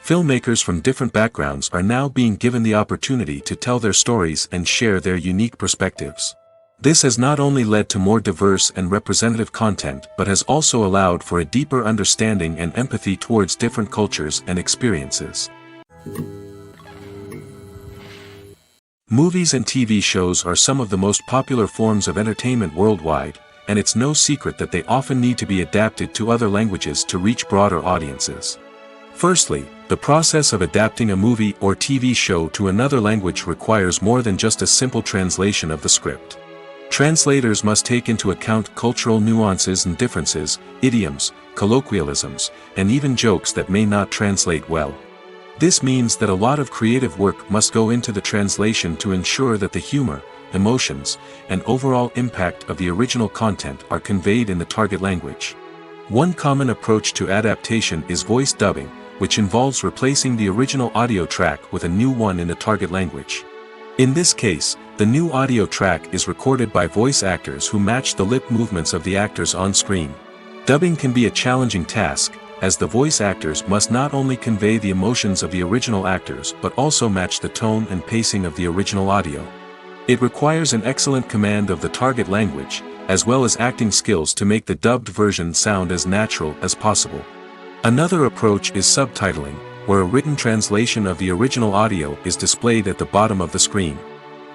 Filmmakers from different backgrounds are now being given the opportunity to tell their stories and share their unique perspectives. This has not only led to more diverse and representative content but has also allowed for a deeper understanding and empathy towards different cultures and experiences. Movies and TV shows are some of the most popular forms of entertainment worldwide, and it's no secret that they often need to be adapted to other languages to reach broader audiences. Firstly, the process of adapting a movie or TV show to another language requires more than just a simple translation of the script. Translators must take into account cultural nuances and differences, idioms, colloquialisms, and even jokes that may not translate well. This means that a lot of creative work must go into the translation to ensure that the humor, emotions, and overall impact of the original content are conveyed in the target language. One common approach to adaptation is voice dubbing, which involves replacing the original audio track with a new one in the target language. In this case, the new audio track is recorded by voice actors who match the lip movements of the actors on screen. Dubbing can be a challenging task, as the voice actors must not only convey the emotions of the original actors but also match the tone and pacing of the original audio. It requires an excellent command of the target language, as well as acting skills to make the dubbed version sound as natural as possible. Another approach is subtitling, where a written translation of the original audio is displayed at the bottom of the screen.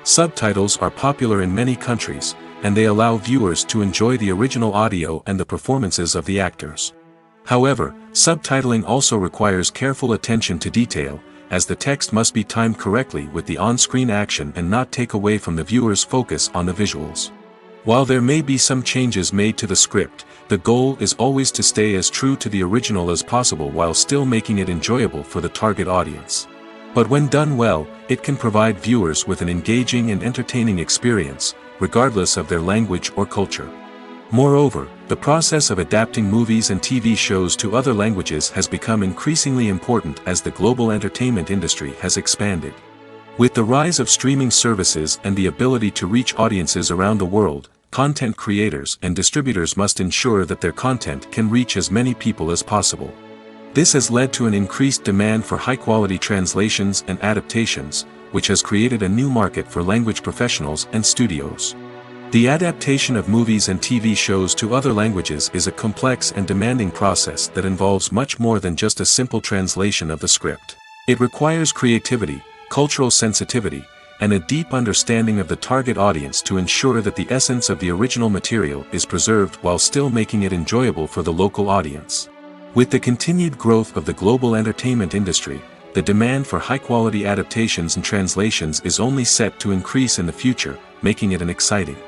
Subtitles are popular in many countries, and they allow viewers to enjoy the original audio and the performances of the actors. However, subtitling also requires careful attention to detail, as the text must be timed correctly with the on-screen action and not take away from the viewer's focus on the visuals. While there may be some changes made to the script, the goal is always to stay as true to the original as possible while still making it enjoyable for the target audience. But when done well, it can provide viewers with an engaging and entertaining experience, regardless of their language or culture. Moreover, the process of adapting movies and TV shows to other languages has become increasingly important as the global entertainment industry has expanded. With the rise of streaming services and the ability to reach audiences around the world, content creators and distributors must ensure that their content can reach as many people as possible. This has led to an increased demand for high-quality translations and adaptations, which has created a new market for language professionals and studios. The adaptation of movies and TV shows to other languages is a complex and demanding process that involves much more than just a simple translation of the script. It requires creativity, cultural sensitivity, and a deep understanding of the target audience to ensure that the essence of the original material is preserved while still making it enjoyable for the local audience. With the continued growth of the global entertainment industry, the demand for high-quality adaptations and translations is only set to increase in the future, making it an exciting.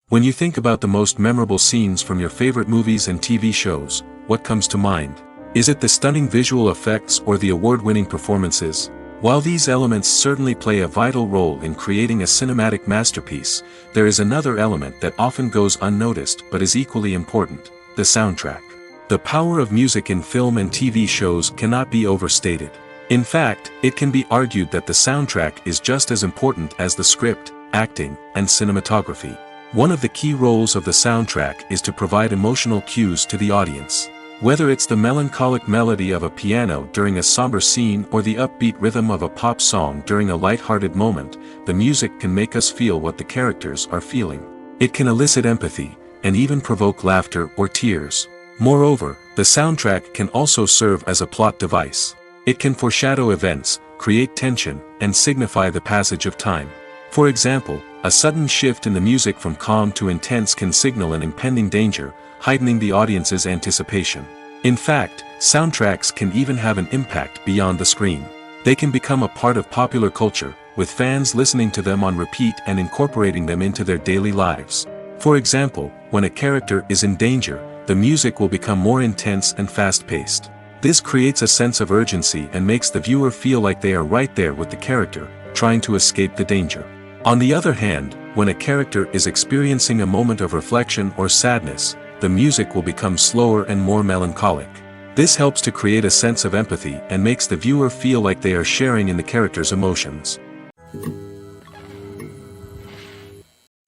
When you think about the most memorable scenes from your favorite movies and TV shows, what comes to mind? Is it the stunning visual effects or the award-winning performances? While these elements certainly play a vital role in creating a cinematic masterpiece, there is another element that often goes unnoticed but is equally important: the soundtrack. The power of music in film and TV shows cannot be overstated. In fact, it can be argued that the soundtrack is just as important as the script, acting, and cinematography. One of the key roles of the soundtrack is to provide emotional cues to the audience. Whether it's the melancholic melody of a piano during a somber scene or the upbeat rhythm of a pop song during a light-hearted moment, the music can make us feel what the characters are feeling. It can elicit empathy, and even provoke laughter or tears. Moreover, the soundtrack can also serve as a plot device. It can foreshadow events, create tension, and signify the passage of time. For example, a sudden shift in the music from calm to intense can signal an impending danger, heightening the audience's anticipation. In fact, soundtracks can even have an impact beyond the screen. They can become a part of popular culture, with fans listening to them on repeat and incorporating them into their daily lives. For example, when a character is in danger, the music will become more intense and fast-paced. This creates a sense of urgency and makes the viewer feel like they are right there with the character, trying to escape the danger. On the other hand, when a character is experiencing a moment of reflection or sadness, the music will become slower and more melancholic. This helps to create a sense of empathy and makes the viewer feel like they are sharing in the character's emotions.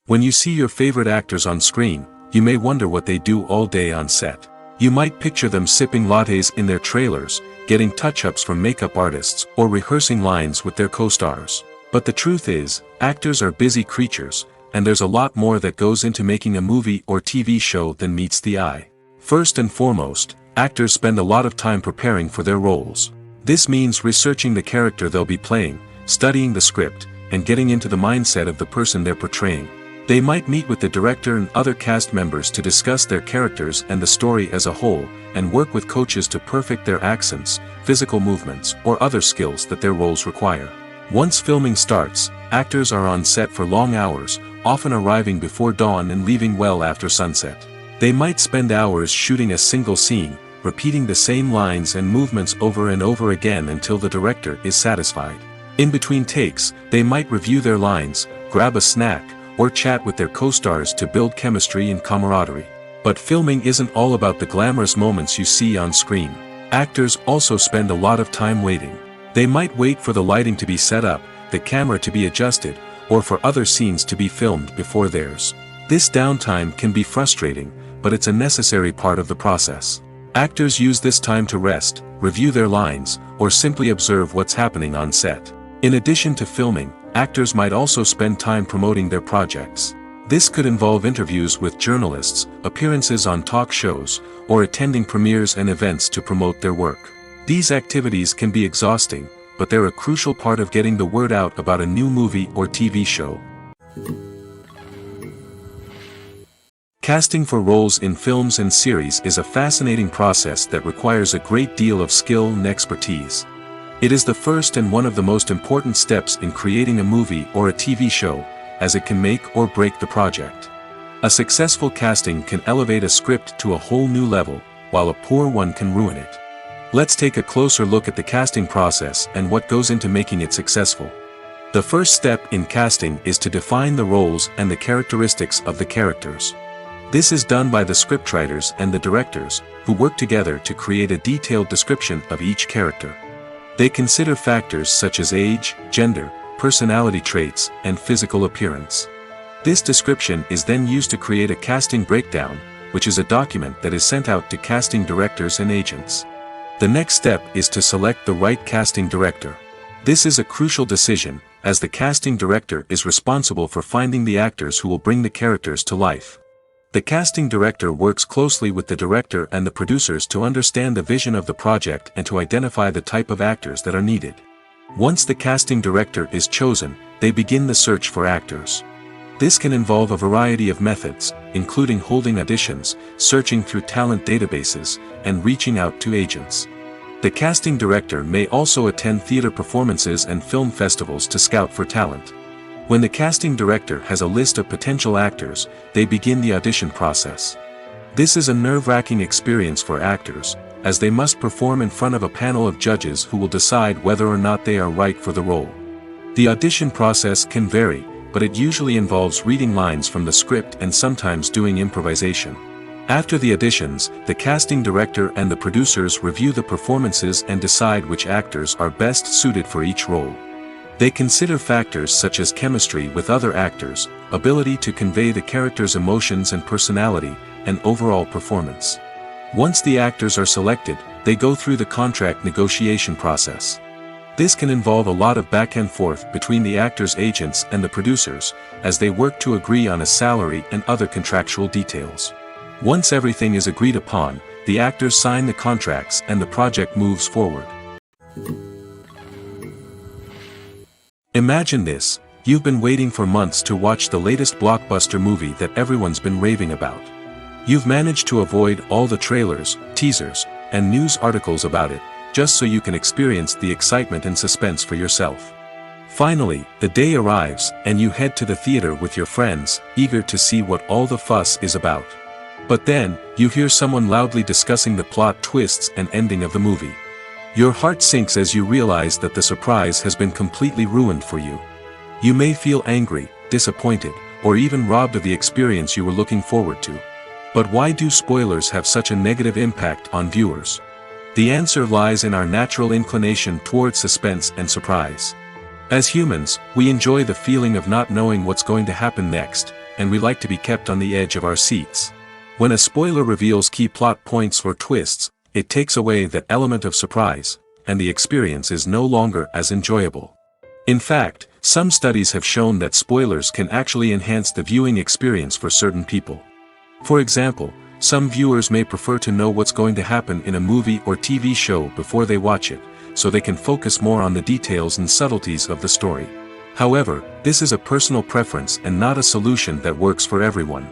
When you see your favorite actors on screen, you may wonder what they do all day on set. You might picture them sipping lattes in their trailers, getting touch-ups from makeup artists, or rehearsing lines with their co-stars. But the truth is, actors are busy creatures, and there's a lot more that goes into making a movie or TV show than meets the eye. First and foremost, actors spend a lot of time preparing for their roles. This means researching the character they'll be playing, studying the script, and getting into the mindset of the person they're portraying. They might meet with the director and other cast members to discuss their characters and the story as a whole, and work with coaches to perfect their accents, physical movements, or other skills that their roles require. Once filming starts, actors are on set for long hours, often arriving before dawn and leaving well after sunset. They might spend hours shooting a single scene, repeating the same lines and movements over and over again until the director is satisfied. In between takes, they might review their lines, grab a snack, or chat with their co-stars to build chemistry and camaraderie. But filming isn't all about the glamorous moments you see on screen. Actors also spend a lot of time waiting. They might wait for the lighting to be set up, the camera to be adjusted, or for other scenes to be filmed before theirs. This downtime can be frustrating, but it's a necessary part of the process. Actors use this time to rest, review their lines, or simply observe what's happening on set. In addition to filming, actors might also spend time promoting their projects. This could involve interviews with journalists, appearances on talk shows, or attending premieres and events to promote their work. These activities can be exhausting, but they're a crucial part of getting the word out about a new movie or TV show. Casting for roles in films and series is a fascinating process that requires a great deal of skill and expertise. It is the first and one of the most important steps in creating a movie or a TV show, as it can make or break the project. A successful casting can elevate a script to a whole new level, while a poor one can ruin it. Let's take a closer look at the casting process and what goes into making it successful. The first step in casting is to define the roles and the characteristics of the characters. This is done by the scriptwriters and the directors, who work together to create a detailed description of each character. They consider factors such as age, gender, personality traits, and physical appearance. This description is then used to create a casting breakdown, which is a document that is sent out to casting directors and agents. The next step is to select the right casting director. This is a crucial decision, as the casting director is responsible for finding the actors who will bring the characters to life. The casting director works closely with the director and the producers to understand the vision of the project and to identify the type of actors that are needed. Once the casting director is chosen, they begin the search for actors. This can involve a variety of methods, including holding auditions, searching through talent databases, and reaching out to agents. The casting director may also attend theater performances and film festivals to scout for talent. When the casting director has a list of potential actors, they begin the audition process. This is a nerve-wracking experience for actors, as they must perform in front of a panel of judges who will decide whether or not they are right for the role. The audition process can vary, but it usually involves reading lines from the script and sometimes doing improvisation. After the auditions, the casting director and the producers review the performances and decide which actors are best suited for each role. They consider factors such as chemistry with other actors, ability to convey the character's emotions and personality, and overall performance. Once the actors are selected, they go through the contract negotiation process. This can involve a lot of back and forth between the actors' agents and the producers, as they work to agree on a salary and other contractual details. Once everything is agreed upon, the actors sign the contracts and the project moves forward. Imagine this: you've been waiting for months to watch the latest blockbuster movie that everyone's been raving about. You've managed to avoid all the trailers, teasers, and news articles about it, just so you can experience the excitement and suspense for yourself. Finally, the day arrives, and you head to the theater with your friends, eager to see what all the fuss is about. But then, you hear someone loudly discussing the plot twists and ending of the movie. Your heart sinks as you realize that the surprise has been completely ruined for you. You may feel angry, disappointed, or even robbed of the experience you were looking forward to. But why do spoilers have such a negative impact on viewers? The answer lies in our natural inclination toward suspense and surprise. As humans, we enjoy the feeling of not knowing what's going to happen next, and we like to be kept on the edge of our seats. When a spoiler reveals key plot points or twists, it takes away that element of surprise, and the experience is no longer as enjoyable. In fact, some studies have shown that spoilers can actually enhance the viewing experience for certain people. For example, some viewers may prefer to know what's going to happen in a movie or TV show before they watch it, so they can focus more on the details and subtleties of the story. However, this is a personal preference and not a solution that works for everyone.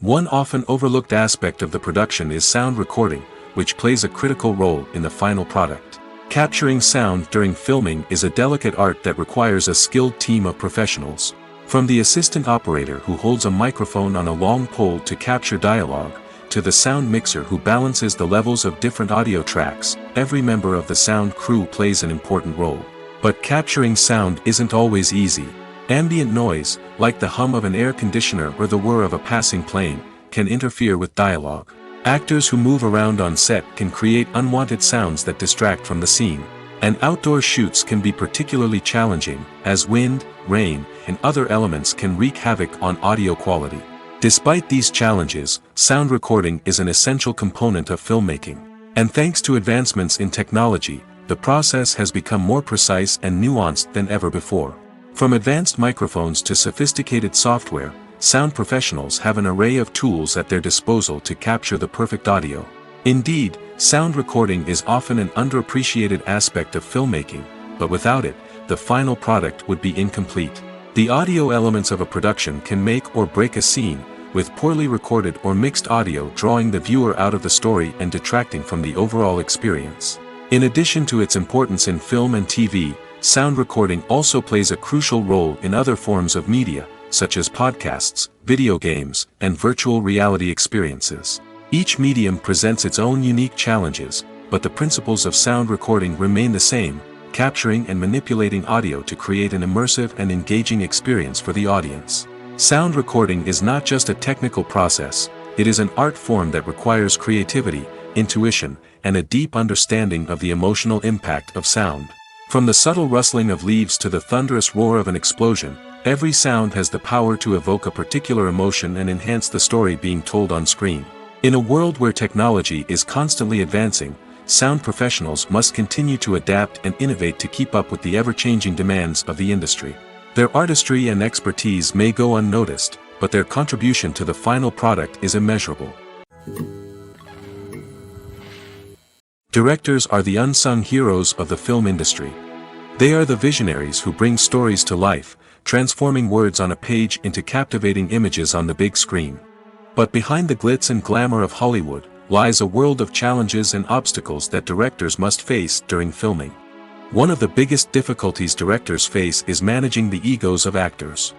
One often overlooked aspect of the production is sound recording, which plays a critical role in the final product. Capturing sound during filming is a delicate art that requires a skilled team of professionals. From the assistant operator who holds a microphone on a long pole to capture dialogue, to the sound mixer who balances the levels of different audio tracks, every member of the sound crew plays an important role. But capturing sound isn't always easy. Ambient noise, like the hum of an air conditioner or the whir of a passing plane, can interfere with dialogue. Actors who move around on set can create unwanted sounds that distract from the scene. And outdoor shoots can be particularly challenging, as wind, rain, and other elements can wreak havoc on audio quality. Despite these challenges, sound recording is an essential component of filmmaking. And thanks to advancements in technology, the process has become more precise and nuanced than ever before. From advanced microphones to sophisticated software, sound professionals have an array of tools at their disposal to capture the perfect audio. Indeed, sound recording is often an underappreciated aspect of filmmaking, but without it, the final product would be incomplete. The audio elements of a production can make or break a scene, with poorly recorded or mixed audio drawing the viewer out of the story and detracting from the overall experience. In addition to its importance in film and TV, sound recording also plays a crucial role in other forms of media, such as podcasts, video games, and virtual reality experiences. Each medium presents its own unique challenges, but the principles of sound recording remain the same, capturing and manipulating audio to create an immersive and engaging experience for the audience. Sound recording is not just a technical process, it is an art form that requires creativity, intuition, and a deep understanding of the emotional impact of sound. From the subtle rustling of leaves to the thunderous roar of an explosion, every sound has the power to evoke a particular emotion and enhance the story being told on screen. In a world where technology is constantly advancing, sound professionals must continue to adapt and innovate to keep up with the ever-changing demands of the industry. Their artistry and expertise may go unnoticed, but their contribution to the final product is immeasurable. Directors are the unsung heroes of the film industry. They are the visionaries who bring stories to life, transforming words on a page into captivating images on the big screen. But behind the glitz and glamour of Hollywood, lies a world of challenges and obstacles that directors must face during filming. One of the biggest difficulties directors face is managing the egos of actors.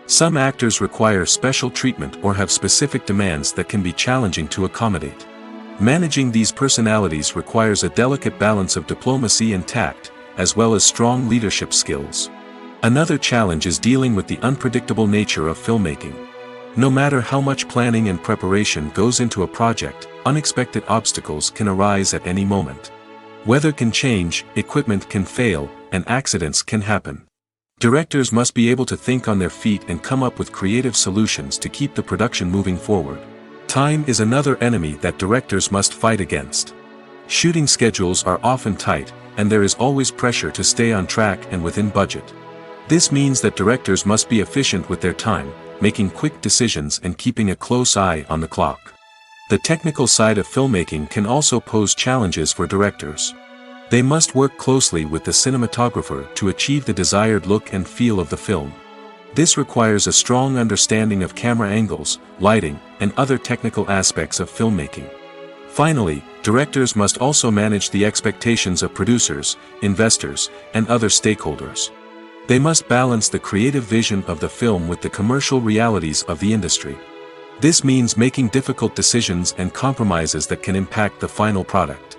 Some actors require special treatment or have specific demands that can be challenging to accommodate. Managing these personalities requires a delicate balance of diplomacy and tact, as well as strong leadership skills. Another challenge is dealing with the unpredictable nature of filmmaking. No matter how much planning and preparation goes into a project, unexpected obstacles can arise at any moment. Weather can change, equipment can fail, and accidents can happen. Directors must be able to think on their feet and come up with creative solutions to keep the production moving forward. Time is another enemy that directors must fight against. Shooting schedules are often tight, and there is always pressure to stay on track and within budget. This means that directors must be efficient with their time, making quick decisions and keeping a close eye on the clock. The technical side of filmmaking can also pose challenges for directors. They must work closely with the cinematographer to achieve the desired look and feel of the film. This requires a strong understanding of camera angles, lighting, and other technical aspects of filmmaking. Finally, directors must also manage the expectations of producers, investors, and other stakeholders. They must balance the creative vision of the film with the commercial realities of the industry. This means making difficult decisions and compromises that can impact the final product.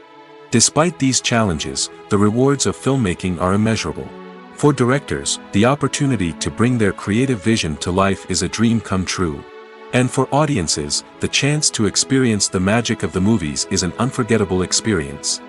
Despite these challenges, the rewards of filmmaking are immeasurable. For directors, the opportunity to bring their creative vision to life is a dream come true. And for audiences, the chance to experience the magic of the movies is an unforgettable experience.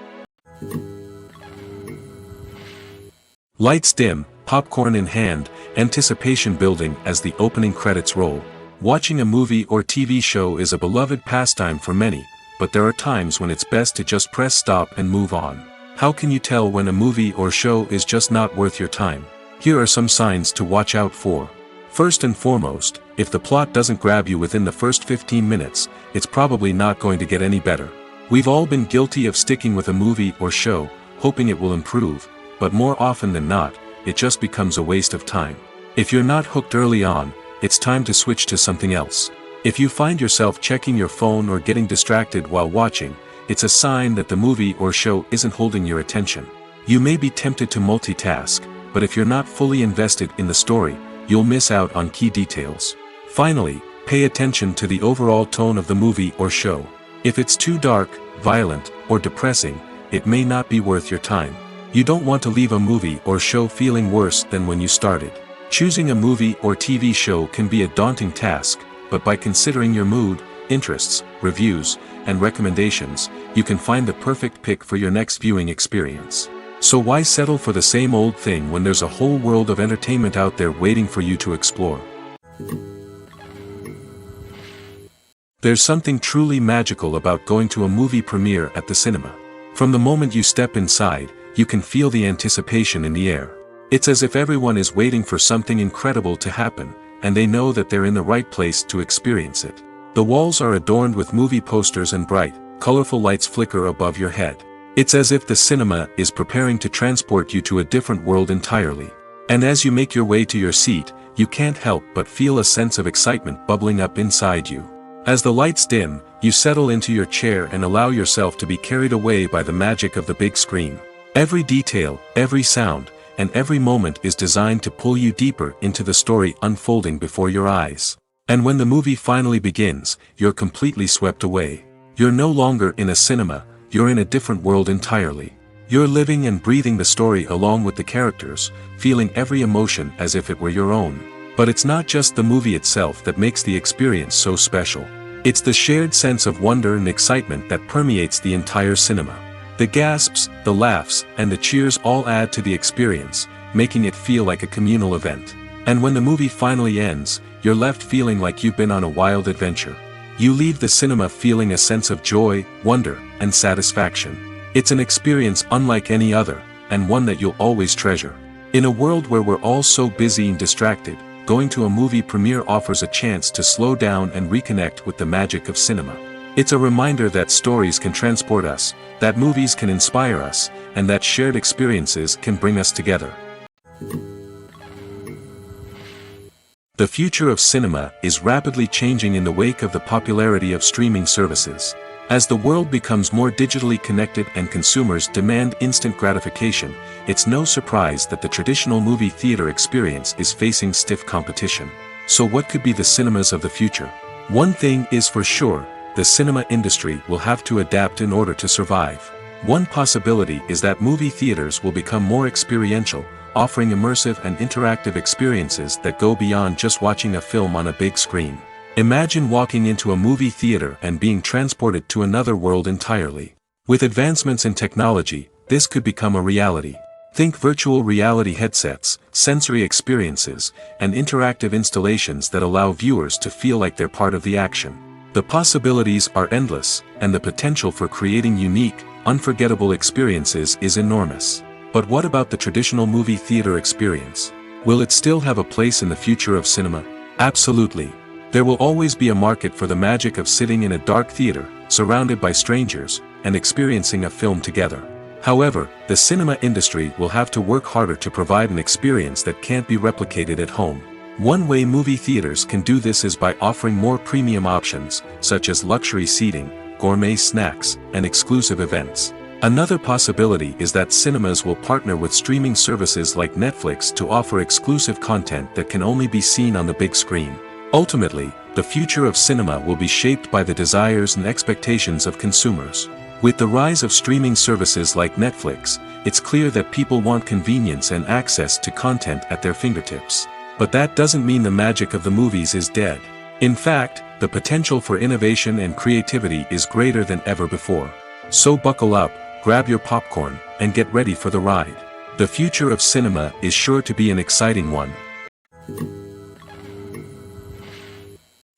Lights dim, popcorn in hand, anticipation building as the opening credits roll. Watching a movie or TV show is a beloved pastime for many, but there are times when it's best to just press stop and move on. How can you tell when a movie or show is just not worth your time? Here are some signs to watch out for. First and foremost, if the plot doesn't grab you within the first 15 minutes, it's probably not going to get any better. We've all been guilty of sticking with a movie or show, hoping it will improve, but more often than not, it just becomes a waste of time. If you're not hooked early on, it's time to switch to something else. If you find yourself checking your phone or getting distracted while watching, it's a sign that the movie or show isn't holding your attention. You may be tempted to multitask, but if you're not fully invested in the story, you'll miss out on key details. Finally, pay attention to the overall tone of the movie or show. If it's too dark, violent, or depressing, it may not be worth your time. You don't want to leave a movie or show feeling worse than when you started. Choosing a movie or TV show can be a daunting task, but by considering your mood, interests, reviews, and recommendations, you can find the perfect pick for your next viewing experience. So why settle for the same old thing when there's a whole world of entertainment out there waiting for you to explore? There's something truly magical about going to a movie premiere at the cinema. From the moment you step inside, you can feel the anticipation in the air. It's as if everyone is waiting for something incredible to happen, and they know that they're in the right place to experience it. The walls are adorned with movie posters and bright, colorful lights flicker above your head. It's as if the cinema is preparing to transport you to a different world entirely. And as you make your way to your seat, you can't help but feel a sense of excitement bubbling up inside you. As the lights dim, you settle into your chair and allow yourself to be carried away by the magic of the big screen. Every detail, every sound, and every moment is designed to pull you deeper into the story unfolding before your eyes. And when the movie finally begins, you're completely swept away. You're no longer in a cinema, you're in a different world entirely. You're living and breathing the story along with the characters, feeling every emotion as if it were your own. But it's not just the movie itself that makes the experience so special. It's the shared sense of wonder and excitement that permeates the entire cinema. The gasps, the laughs, and the cheers all add to the experience, making it feel like a communal event. And when the movie finally ends, you're left feeling like you've been on a wild adventure. You leave the cinema feeling a sense of joy, wonder, and satisfaction. It's an experience unlike any other, and one that you'll always treasure. In a world where we're all so busy and distracted, going to a movie premiere offers a chance to slow down and reconnect with the magic of cinema. It's a reminder that stories can transport us, that movies can inspire us, and that shared experiences can bring us together. The future of cinema is rapidly changing in the wake of the popularity of streaming services. As the world becomes more digitally connected and consumers demand instant gratification, it's no surprise that the traditional movie theater experience is facing stiff competition. So what could be the cinemas of the future? One thing is for sure, the cinema industry will have to adapt in order to survive. One possibility is that movie theaters will become more experiential, offering immersive and interactive experiences that go beyond just watching a film on a big screen. Imagine walking into a movie theater and being transported to another world entirely. With advancements in technology, this could become a reality. Think virtual reality headsets, sensory experiences, and interactive installations that allow viewers to feel like they're part of the action. The possibilities are endless, and the potential for creating unique, unforgettable experiences is enormous. But what about the traditional movie theater experience? Will it still have a place in the future of cinema? Absolutely. There will always be a market for the magic of sitting in a dark theater, surrounded by strangers, and experiencing a film together. However, the cinema industry will have to work harder to provide an experience that can't be replicated at home. One way movie theaters can do this is by offering more premium options, such as luxury seating, gourmet snacks, and exclusive events. Another possibility is that cinemas will partner with streaming services like Netflix to offer exclusive content that can only be seen on the big screen. Ultimately, the future of cinema will be shaped by the desires and expectations of consumers. With the rise of streaming services like Netflix, it's clear that people want convenience and access to content at their fingertips. But that doesn't mean the magic of the movies is dead. In fact, the potential for innovation and creativity is greater than ever before. So buckle up, grab your popcorn, and get ready for the ride. The future of cinema is sure to be an exciting one.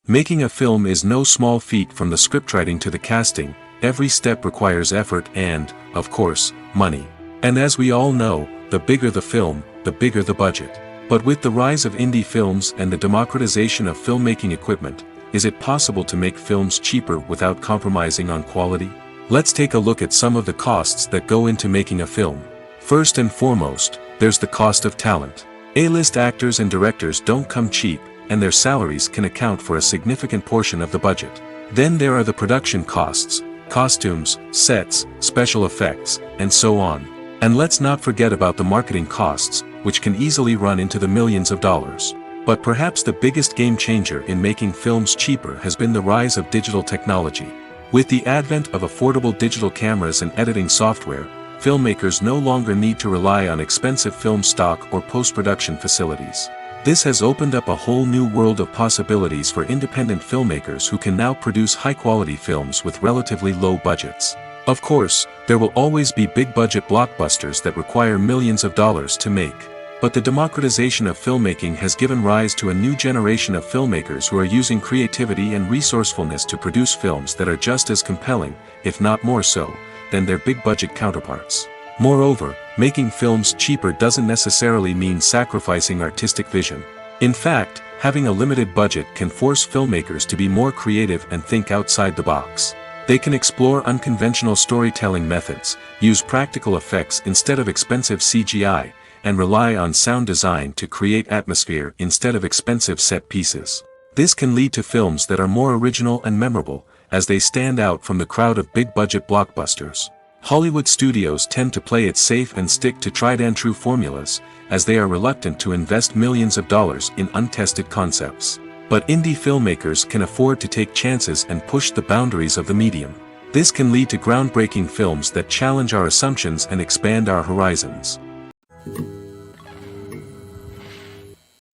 Making a film is no small feat. From the scriptwriting to the casting, every step requires effort and, of course, money. And as we all know, the bigger the film, the bigger the budget. But with the rise of indie films and the democratization of filmmaking equipment, is it possible to make films cheaper without compromising on quality? Let's take a look at some of the costs that go into making a film. First and foremost, there's the cost of talent. A-list actors and directors don't come cheap, and their salaries can account for a significant portion of the budget. Then there are the production costs, costumes, sets, special effects, and so on. And let's not forget about the marketing costs, which can easily run into the millions of dollars. But perhaps the biggest game changer in making films cheaper has been the rise of digital technology. With the advent of affordable digital cameras and editing software, filmmakers no longer need to rely on expensive film stock or post-production facilities. This has opened up a whole new world of possibilities for independent filmmakers who can now produce high-quality films with relatively low budgets. Of course, there will always be big-budget blockbusters that require millions of dollars to make. But the democratization of filmmaking has given rise to a new generation of filmmakers who are using creativity and resourcefulness to produce films that are just as compelling, if not more so, than their big-budget counterparts. Moreover, making films cheaper doesn't necessarily mean sacrificing artistic vision. In fact, having a limited budget can force filmmakers to be more creative and think outside the box. They can explore unconventional storytelling methods, use practical effects instead of expensive CGI, and rely on sound design to create atmosphere instead of expensive set pieces. This can lead to films that are more original and memorable, as they stand out from the crowd of big-budget blockbusters. Hollywood studios tend to play it safe and stick to tried-and-true formulas, as they are reluctant to invest millions of dollars in untested concepts. But indie filmmakers can afford to take chances and push the boundaries of the medium. This can lead to groundbreaking films that challenge our assumptions and expand our horizons.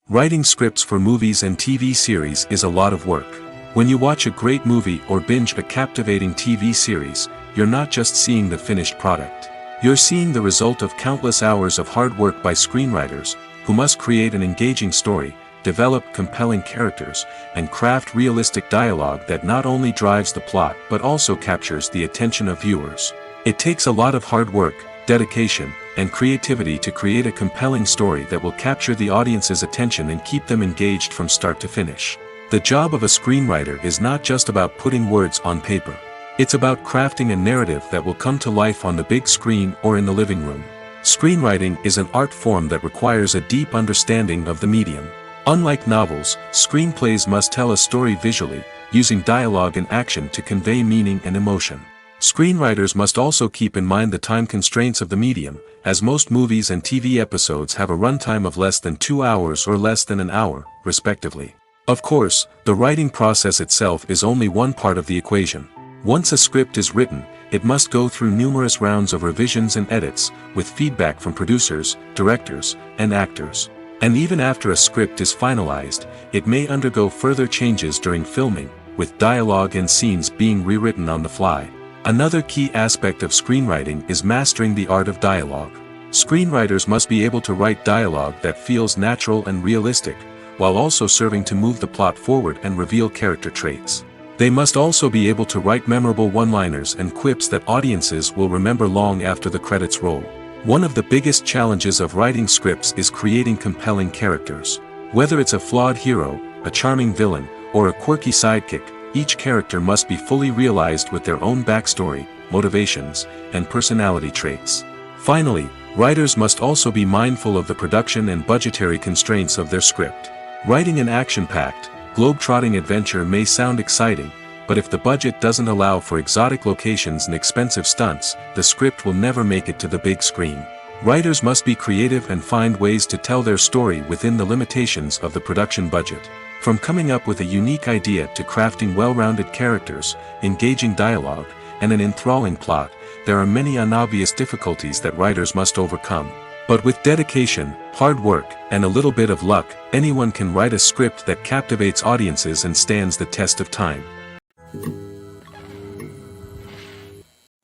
Writing scripts for movies and TV series is a lot of work. When you watch a great movie or binge a captivating TV series, you're not just seeing the finished product. You're seeing the result of countless hours of hard work by screenwriters, who must create an engaging story, develop compelling characters, and craft realistic dialogue that not only drives the plot but also captures the attention of viewers. It takes a lot of hard work, dedication, and creativity to create a compelling story that will capture the audience's attention and keep them engaged from start to finish. The job of a screenwriter is not just about putting words on paper. It's about crafting a narrative that will come to life on the big screen or in the living room. Screenwriting is an art form that requires a deep understanding of the medium. Unlike novels, screenplays must tell a story visually, using dialogue and action to convey meaning and emotion. Screenwriters must also keep in mind the time constraints of the medium, as most movies and TV episodes have a runtime of less than 2 hours or less than an hour, respectively. Of course, the writing process itself is only one part of the equation. Once a script is written, it must go through numerous rounds of revisions and edits, with feedback from producers, directors, and actors. And even after a script is finalized, it may undergo further changes during filming, with dialogue and scenes being rewritten on the fly. Another key aspect of screenwriting is mastering the art of dialogue. Screenwriters must be able to write dialogue that feels natural and realistic, while also serving to move the plot forward and reveal character traits. They must also be able to write memorable one-liners and quips that audiences will remember long after the credits roll. One of the biggest challenges of writing scripts is creating compelling characters. Whether it's a flawed hero, a charming villain, or a quirky sidekick, each character must be fully realized with their own backstory, motivations, and personality traits. Finally, writers must also be mindful of the production and budgetary constraints of their script. Writing an action-packed, globe-trotting adventure may sound exciting, but if the budget doesn't allow for exotic locations and expensive stunts, the script will never make it to the big screen. Writers must be creative and find ways to tell their story within the limitations of the production budget. From coming up with a unique idea to crafting well-rounded characters, engaging dialogue, and an enthralling plot, there are many unobvious difficulties that writers must overcome. But with dedication, hard work, and a little bit of luck, anyone can write a script that captivates audiences and stands the test of time.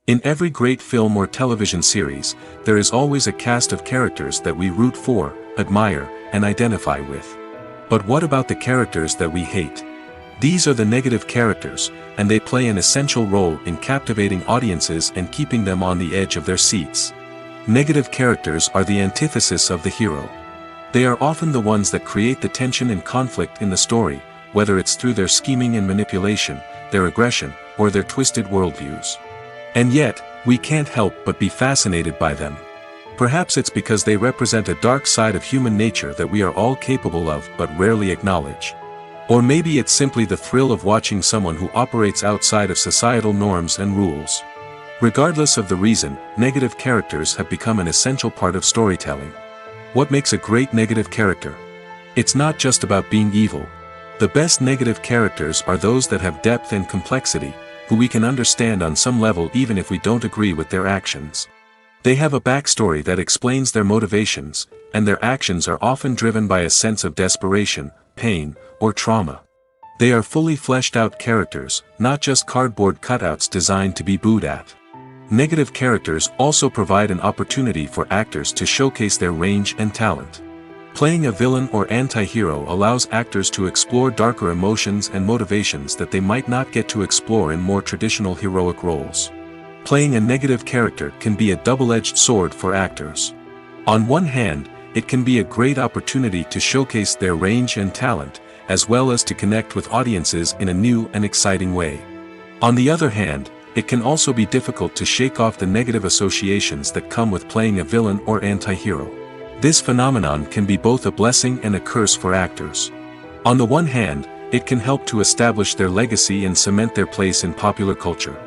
In every great film or television series, there is always a cast of characters that we root for, admire, and identify with. But what about the characters that we hate? These are the negative characters, and they play an essential role in captivating audiences and keeping them on the edge of their seats. Negative characters are the antithesis of the hero. They are often the ones that create the tension and conflict in the story, whether it's through their scheming and manipulation, their aggression, or their twisted worldviews. And yet, we can't help but be fascinated by them. Perhaps it's because they represent a dark side of human nature that we are all capable of but rarely acknowledge. Or maybe it's simply the thrill of watching someone who operates outside of societal norms and rules. Regardless of the reason, negative characters have become an essential part of storytelling. What makes a great negative character? It's not just about being evil. The best negative characters are those that have depth and complexity, who we can understand on some level even if we don't agree with their actions. They have a backstory that explains their motivations, and their actions are often driven by a sense of desperation, pain, or trauma. They are fully fleshed out characters, not just cardboard cutouts designed to be booed at. Negative characters also provide an opportunity for actors to showcase their range and talent. Playing a villain or anti-hero allows actors to explore darker emotions and motivations that they might not get to explore in more traditional heroic roles. Playing a negative character can be a double-edged sword for actors. On one hand, it can be a great opportunity to showcase their range and talent, as well as to connect with audiences in a new and exciting way. On the other hand, it can also be difficult to shake off the negative associations that come with playing a villain or anti-hero. This phenomenon can be both a blessing and a curse for actors. On the one hand, it can help to establish their legacy and cement their place in popular culture.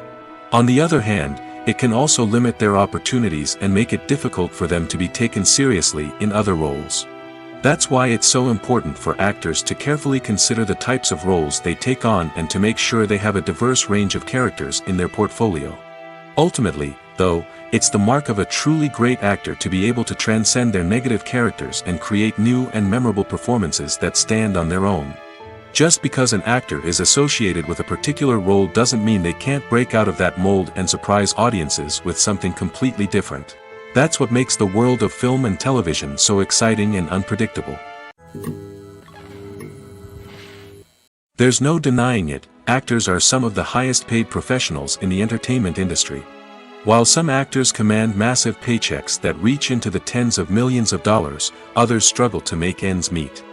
On the other hand, it can also limit their opportunities and make it difficult for them to be taken seriously in other roles. That's why it's so important for actors to carefully consider the types of roles they take on and to make sure they have a diverse range of characters in their portfolio. Ultimately, though, it's the mark of a truly great actor to be able to transcend their negative characters and create new and memorable performances that stand on their own. Just because an actor is associated with a particular role doesn't mean they can't break out of that mold and surprise audiences with something completely different. That's what makes the world of film and television so exciting and unpredictable. There's no denying it, actors are some of the highest paid professionals in the entertainment industry. While some actors command massive paychecks that reach into the tens of millions of dollars, others struggle to make ends meet.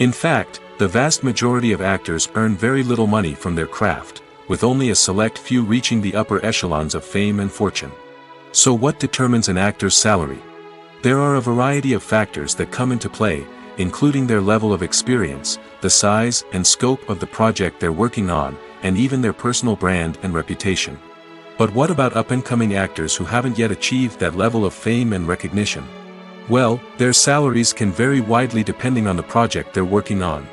In fact, the vast majority of actors earn very little money from their craft, with only a select few reaching the upper echelons of fame and fortune. So what determines an actor's salary? There are a variety of factors that come into play, including their level of experience, the size and scope of the project they're working on, and even their personal brand and reputation. But what about up-and-coming actors who haven't yet achieved that level of fame and recognition? Well, their salaries can vary widely depending on the project they're working on.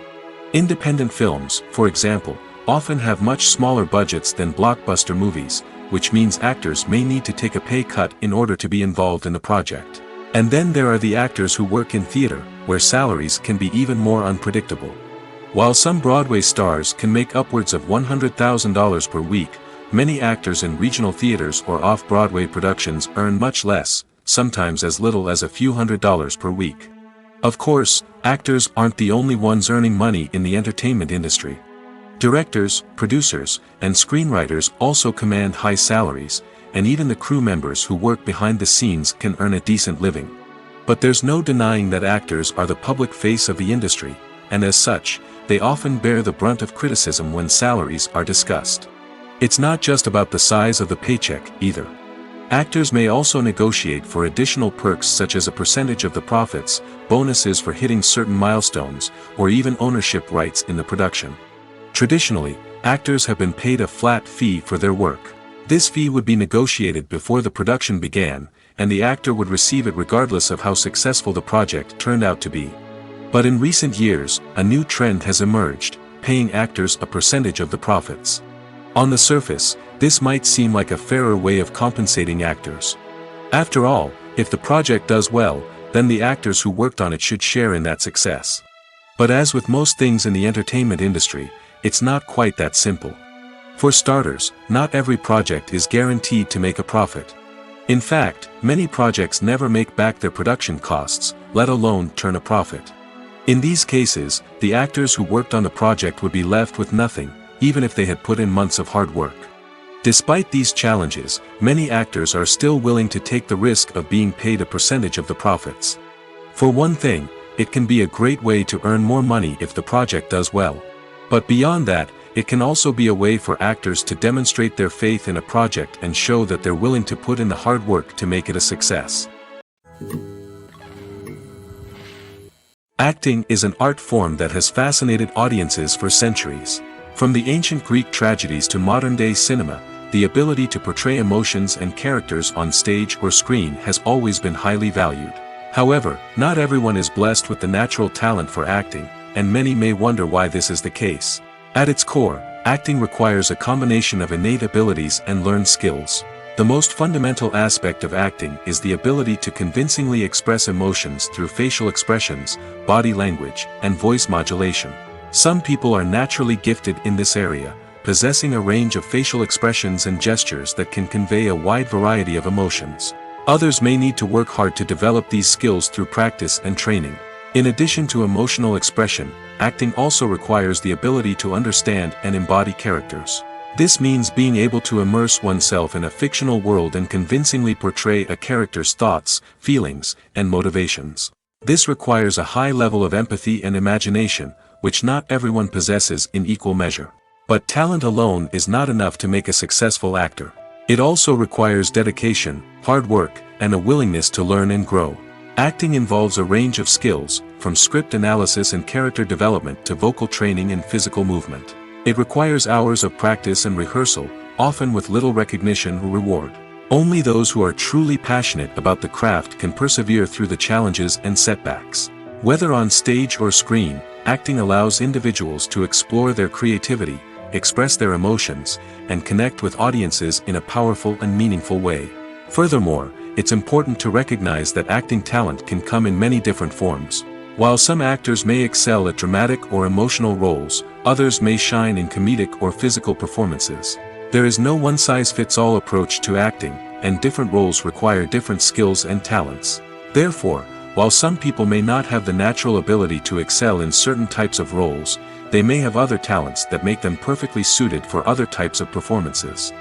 Independent films, for example, often have much smaller budgets than blockbuster movies, which means actors may need to take a pay cut in order to be involved in the project. And then there are the actors who work in theater, where salaries can be even more unpredictable. While some Broadway stars can make upwards of $100,000 per week, many actors in regional theaters or off-Broadway productions earn much less, sometimes as little as a few $100s per week. Of course, actors aren't the only ones earning money in the entertainment industry. Directors, producers, and screenwriters also command high salaries, and even the crew members who work behind the scenes can earn a decent living. But there's no denying that actors are the public face of the industry, and as such, they often bear the brunt of criticism when salaries are discussed. It's not just about the size of the paycheck, either. Actors may also negotiate for additional perks such as a percentage of the profits, bonuses for hitting certain milestones, or even ownership rights in the production. Traditionally, actors have been paid a flat fee for their work. This fee would be negotiated before the production began, and the actor would receive it regardless of how successful the project turned out to be. But in recent years, a new trend has emerged, paying actors a percentage of the profits. On the surface, this might seem like a fairer way of compensating actors. After all, if the project does well, then the actors who worked on it should share in that success. But as with most things in the entertainment industry, it's not quite that simple. For starters, not every project is guaranteed to make a profit. In fact, many projects never make back their production costs, let alone turn a profit. In these cases, the actors who worked on the project would be left with nothing, even if they had put in months of hard work. Despite these challenges, many actors are still willing to take the risk of being paid a percentage of the profits. For one thing, it can be a great way to earn more money if the project does well. But beyond that, it can also be a way for actors to demonstrate their faith in a project and show that they're willing to put in the hard work to make it a success. Acting is an art form that has fascinated audiences for centuries. From the ancient Greek tragedies to modern-day cinema, the ability to portray emotions and characters on stage or screen has always been highly valued. However, not everyone is blessed with the natural talent for acting, and many may wonder why this is the case. At its core, acting requires a combination of innate abilities and learned skills. The most fundamental aspect of acting is the ability to convincingly express emotions through facial expressions, body language, and voice modulation. Some people are naturally gifted in this area, possessing a range of facial expressions and gestures that can convey a wide variety of emotions. Others may need to work hard to develop these skills through practice and training. In addition to emotional expression, acting also requires the ability to understand and embody characters. This means being able to immerse oneself in a fictional world and convincingly portray a character's thoughts, feelings, and motivations. This requires a high level of empathy and imagination, which not everyone possesses in equal measure. But talent alone is not enough to make a successful actor. It also requires dedication, hard work, and a willingness to learn and grow. Acting involves a range of skills, from script analysis and character development to vocal training and physical movement. It requires hours of practice and rehearsal, often with little recognition or reward. Only those who are truly passionate about the craft can persevere through the challenges and setbacks. Whether on stage or screen, acting allows individuals to explore their creativity, express their emotions, and connect with audiences in a powerful and meaningful way. Furthermore, it's important to recognize that acting talent can come in many different forms. While some actors may excel at dramatic or emotional roles, others may shine in comedic or physical performances. There is no one-size-fits-all approach to acting, and different roles require different skills and talents. Therefore, while some people may not have the natural ability to excel in certain types of roles, they may have other talents that make them perfectly suited for other types of performances.